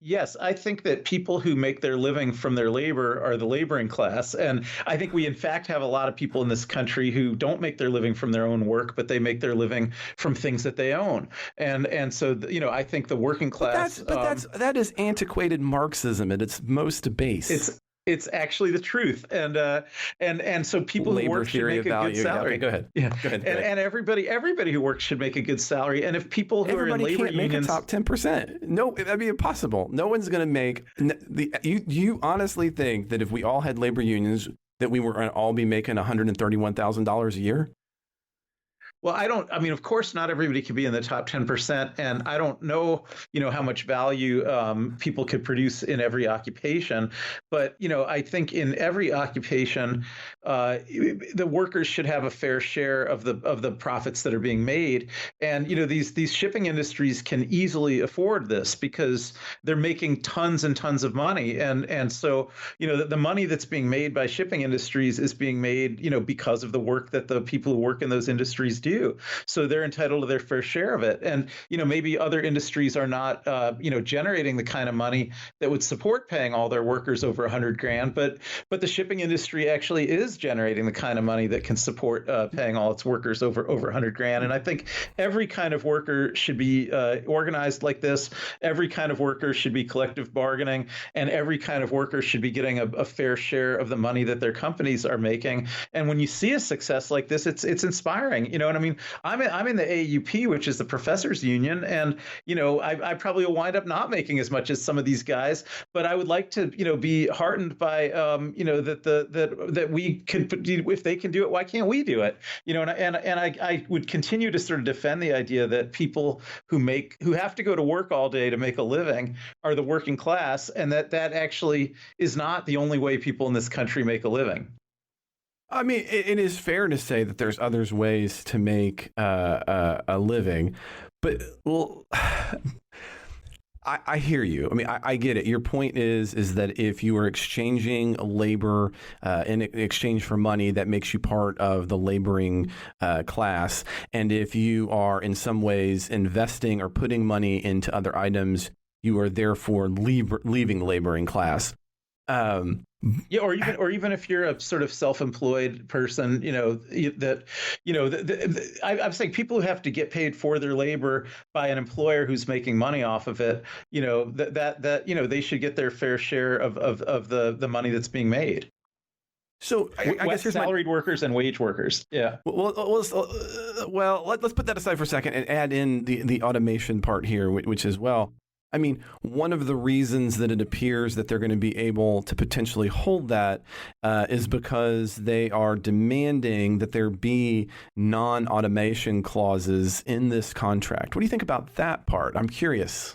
Yes, I think that people who make their living from their labor are the laboring class. And I think we, in fact, have a lot of people in this country who don't make their living from their own work, but they make their living from things that they own. And so, I think the working class. That is antiquated Marxism at its most base. It's actually the truth, and so people who work should make a good salary. Okay, go ahead. Yeah, go ahead. And everybody who works should make a good salary. And if people who are in labor can't make unions, a top 10%, no, that'd be impossible. No one's going to make You honestly think that if we all had labor unions, that we were going to all be making $131,000 a year? Well, of course, not everybody could be in the top 10%. And I don't know, how much value people could produce in every occupation. But, I think in every occupation, the workers should have a fair share of the profits that are being made. And, these shipping industries can easily afford this because they're making tons and tons of money. And so, the money that's being made by shipping industries is being made, because of the work that the people who work in those industries do. do. So they're entitled to their fair share of it. And, maybe other industries are not, generating the kind of money that would support paying all their workers over 100 grand. But the shipping industry actually is generating the kind of money that can support paying all its workers over 100 grand. And I think every kind of worker should be organized like this. Every kind of worker should be collective bargaining, and every kind of worker should be getting a fair share of the money that their companies are making. And when you see a success like this, it's inspiring. You know what I mean? I'm in the AUP, which is the professors union, and I probably will wind up not making as much as some of these guys, but I would like to be heartened by that we could, if they can do it, why can't we do it? And I would continue to sort of defend the idea that people who have to go to work all day to make a living are the working class, and that actually is not the only way people in this country make a living. I mean, it is fair to say that there's others ways to make a living, but I hear you. I mean, I get it. Your point is that if you are exchanging labor in exchange for money, that makes you part of the laboring class. And if you are in some ways investing or putting money into other items, you are therefore leaving the laboring class. Yeah, or even if you're a sort of self-employed person, I'm saying people who have to get paid for their labor by an employer who's making money off of it, they should get their fair share of the money that's being made. So I guess here's salaried workers and wage workers. Yeah. Well, let's put that aside for a second and add in the automation part here, which is, well, I mean, one of the reasons that it appears that they're going to be able to potentially hold that is because they are demanding that there be non-automation clauses in this contract. What do you think about that part? I'm curious.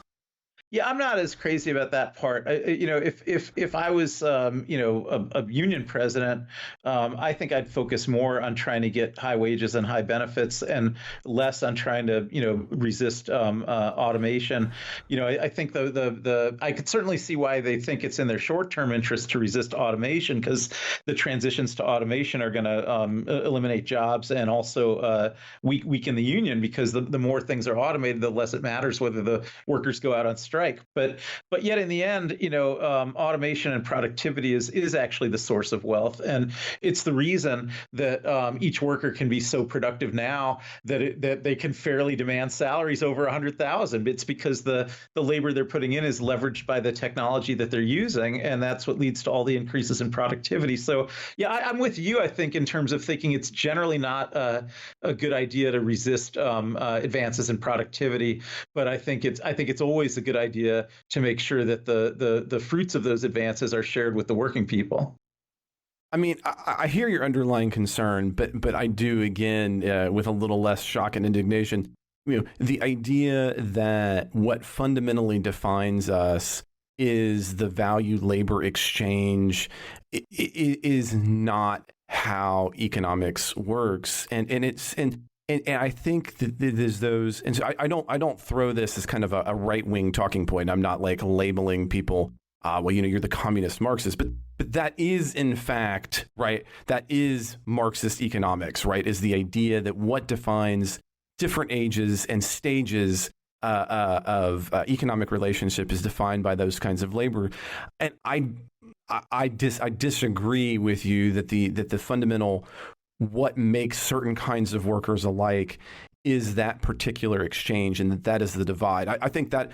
Yeah, I'm not as crazy about that part. If I was, a union president, I think I'd focus more on trying to get high wages and high benefits, and less on trying to, resist automation. I think I could certainly see why they think it's in their short-term interest to resist automation, because the transitions to automation are going to eliminate jobs and also weaken the union, because the more things are automated, the less it matters whether the workers go out on strike. But yet in the end, automation and productivity is actually the source of wealth, and it's the reason that each worker can be so productive now that they can fairly demand salaries over 100,000. It's because the labor they're putting in is leveraged by the technology that they're using, and that's what leads to all the increases in productivity. So yeah, I'm with you. I think in terms of thinking it's generally not a good idea to resist advances in productivity, but I think it's always a good idea to make sure that the fruits of those advances are shared with the working people. I mean, I hear your underlying concern, but I do, again, with a little less shock and indignation. The idea that what fundamentally defines us is the value labor exchange is not how economics works, and I think that there's those, and so I don't throw this as kind of a right-wing talking point. I'm not like labeling people, you're the communist Marxist, but that is in fact, right, that is Marxist economics, right, is the idea that what defines different ages and stages of economic relationship is defined by those kinds of labor. And I disagree with you that the fundamental what makes certain kinds of workers alike is that particular exchange, and that is the divide. I think that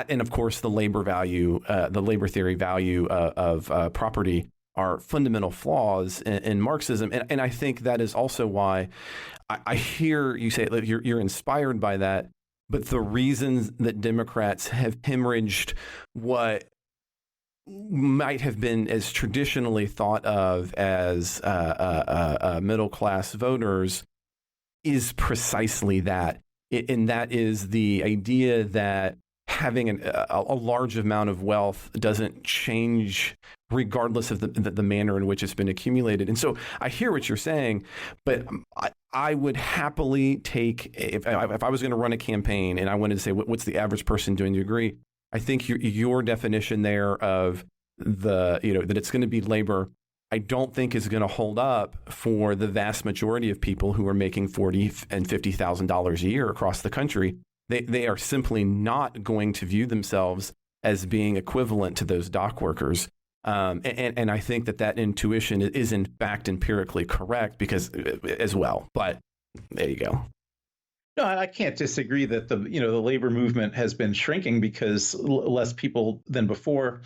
and of course the labor value, the labor theory value of property are fundamental flaws in Marxism, and I think that is also why I hear you say you're inspired by that. But the reasons that Democrats have hemorrhaged what might have been as traditionally thought of as middle class voters is precisely that. And that is the idea that having a large amount of wealth doesn't change regardless of the manner in which it's been accumulated. And so I hear what you're saying, but I would happily take, if I was going to run a campaign and I wanted to say, what's the average person doing? Do you agree? I think your definition there of that it's going to be labor I don't think is going to hold up for the vast majority of people who are making $40,000 and $50,000 a year across the country. They are simply not going to view themselves as being equivalent to those dock workers. And I think that intuition is in fact empirically correct because as well. But there you go. No, I can't disagree that the labor movement has been shrinking because less people than before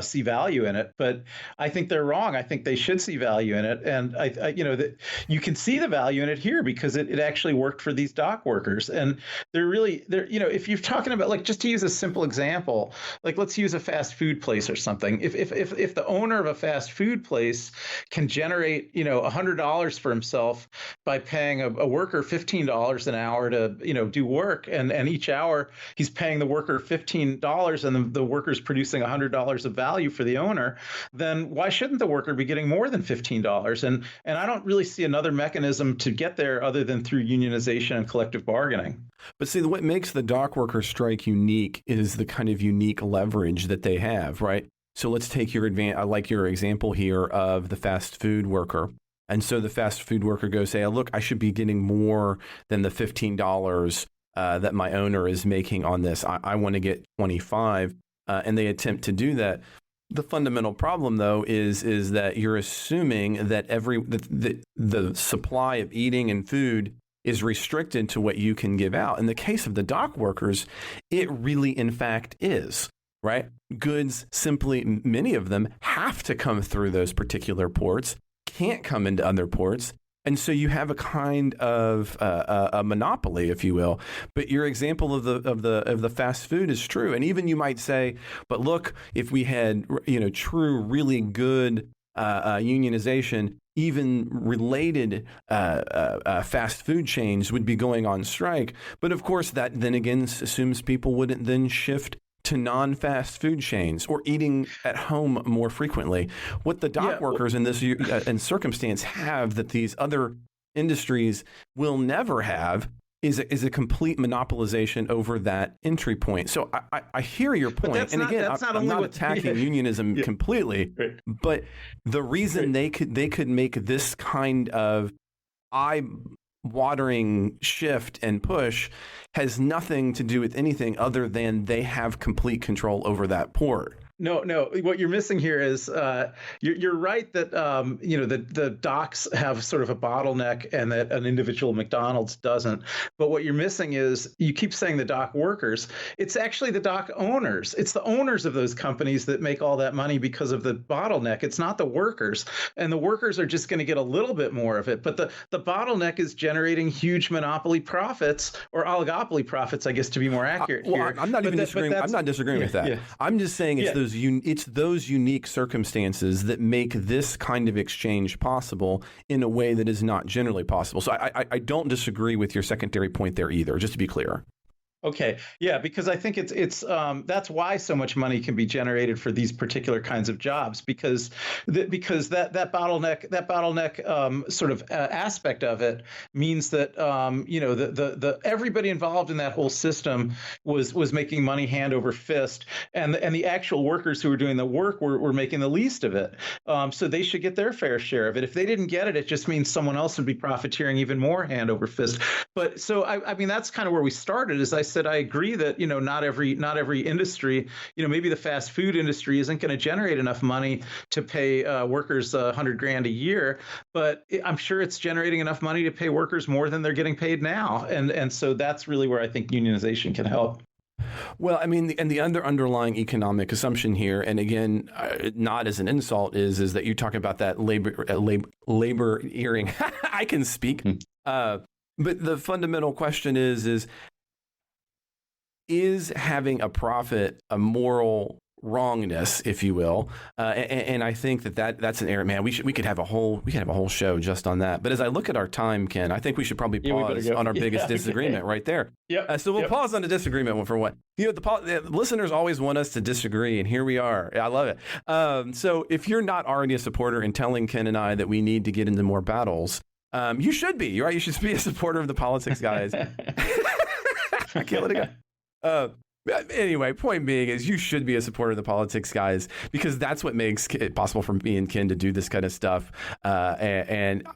see value in it. But I think they're wrong. I think they should see value in it, and that you can see the value in it here because it actually worked for these dock workers. And they're if you're talking about, like, just to use a simple example, like let's use a fast food place or something. If the owner of a fast food place can generate $100 for himself by paying a worker $15 an hour to do work, and each hour he's paying the worker $15 and the worker's producing $100 of value for the owner, then why shouldn't the worker be getting more than $15? And I don't really see another mechanism to get there other than through unionization and collective bargaining. But see, what makes the dock worker strike unique is the kind of unique leverage that they have, right? So let's take I like your example here of the fast food worker. And so the fast food worker goes, say, look, I should be getting more than the $15 that my owner is making on this. I want to get 25, and they attempt to do that. The fundamental problem, though, is that you're assuming that the supply of eating and food is restricted to what you can give out. In the case of the dock workers, it really, in fact, is. Right? Goods simply, many of them have to come through those particular ports, can't come into other ports. And so you have a kind of a monopoly, if you will. But your example of the fast food is true. And even you might say, but look, if we had true, really good unionization, even related fast food chains would be going on strike. But of course, that then again assumes people wouldn't then shift to non-fast food chains or eating at home more frequently. What the dock workers in this circumstance have that these other industries will never have is a complete monopolization over that entry point. So I hear your point. And again, I'm not attacking unionism completely, right. But the reason they could make this kind of eye-watering shift and push has nothing to do with anything other than they have complete control over that port. No. What you're missing here is you're right that the docks have sort of a bottleneck and that an individual McDonald's doesn't. But what you're missing is you keep saying the dock workers. It's actually the dock owners. It's the owners of those companies that make all that money because of the bottleneck. It's not the workers. And the workers are just going to get a little bit more of it. But the bottleneck is generating huge monopoly profits or oligopoly profits, I guess, to be more accurate here. I'm not disagreeing. I'm not disagreeing with that. Yeah. I'm just saying it's those unique circumstances that make this kind of exchange possible in a way that is not generally possible. So I don't disagree with your secondary point there either, just to be clear. Okay. Yeah, because I think it's that's why so much money can be generated for these particular kinds of jobs because that bottleneck sort of aspect of it means that the everybody involved in that whole system was making money hand over fist, and the actual workers who were doing the work were making the least of it. So they should get their fair share of it. If they didn't get it, it just means someone else would be profiteering even more hand over fist. But so I mean that's kind of where we started. As I said, I agree that not every industry, maybe the fast food industry isn't going to generate enough money to pay workers $100,000 a year, but I'm sure it's generating enough money to pay workers more than they're getting paid now, and so that's really where I think unionization can help. Well, I mean, the underlying economic assumption here, and again, not as an insult, is that you talk about that labor hearing. I can speak, but the fundamental question is having a profit a moral wrongness, if you will, and I think that's an area. Man, we could have a whole show just on that. But as I look at our time, Ken, I think we should probably pause on our biggest disagreement right there. Yeah. So we'll pause on the disagreement for what the listeners always want us to disagree, and here we are. I love it. So if you're not already a supporter and telling Ken and I that we need to get into more battles, you should be. Right? You should be a supporter of the Politics Guys. I can't let it go. Anyway, point being is you should be a supporter of the Politics Guys because that's what makes it possible for me and Ken to do this kind of stuff. And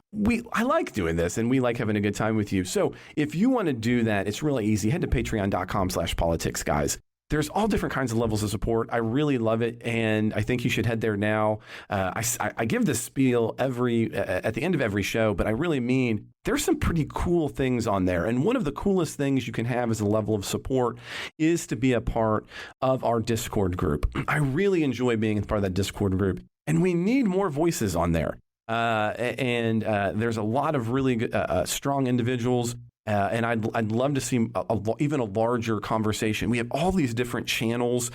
I like doing this and we like having a good time with you. So if you want to do that, it's really easy. Head to patreon.com/politicsguys. There's all different kinds of levels of support. I really love it, and I think you should head there now. I give this spiel at the end of every show, but I really mean there's some pretty cool things on there. And one of the coolest things you can have as a level of support is to be a part of our Discord group. I really enjoy being a part of that Discord group, and we need more voices on there. There's a lot of really good, strong individuals. And I'd love to see even a larger conversation. We have all these different channels.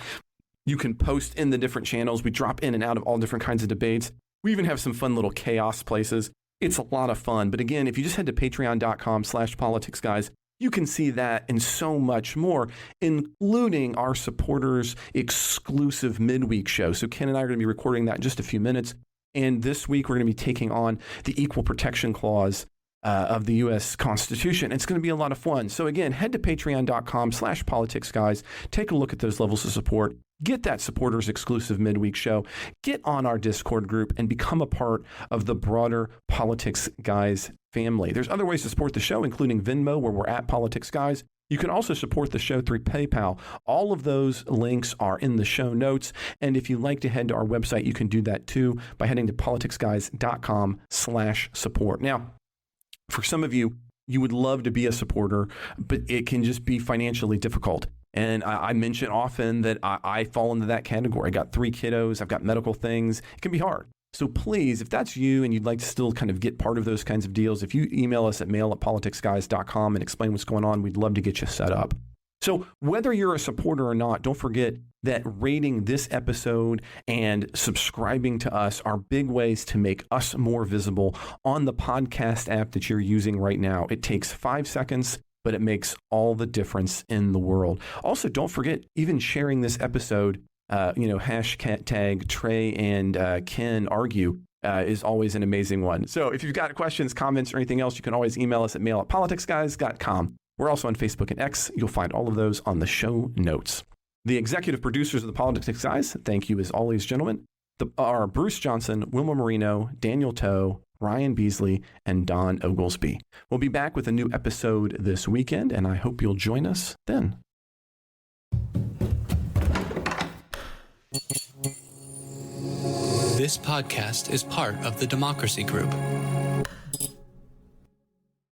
You can post in the different channels. We drop in and out of all different kinds of debates. We even have some fun little chaos places. It's a lot of fun. But again, if you just head to patreon.com/politicsguys, you can see that and so much more, including our supporters exclusive midweek show. So Ken and I are going to be recording that in just a few minutes. And this week, we're going to be taking on the Equal Protection Clause of the U.S. Constitution. It's going to be a lot of fun. So again, head to patreon.com/politicsguys. Take a look at those levels of support. Get that supporters exclusive midweek show. Get on our Discord group and become a part of the broader Politics Guys family. There's other ways to support the show, including Venmo, where we're at Politics Guys. You can also support the show through PayPal. All of those links are in the show notes. And if you'd like to head to our website, you can do that too by heading to politicsguys.com/support. Now, for some of you, you would love to be a supporter, but it can just be financially difficult. And I mention often that I fall into that category. I got 3 kiddos. I've got medical things. It can be hard. So please, if that's you and you'd like to still kind of get part of those kinds of deals, if you email us at mail@politicsguys.com and explain what's going on, we'd love to get you set up. So whether you're a supporter or not, don't forget that rating this episode and subscribing to us are big ways to make us more visible on the podcast app that you're using right now. It takes 5 seconds, but it makes all the difference in the world. Also, don't forget, even sharing this episode, hashtag Trey and Ken argue is always an amazing one. So if you've got questions, comments, or anything else, you can always email us at mail@politicsguys.com. We're also on Facebook and X. You'll find all of those on the show notes. The executive producers of the Politics Guys, thank you as always, gentlemen, are Bruce Johnson, Wilma Marino, Daniel Toe, Ryan Beasley, and Don Oglesby. We'll be back with a new episode this weekend, and I hope you'll join us then. This podcast is part of the Democracy Group,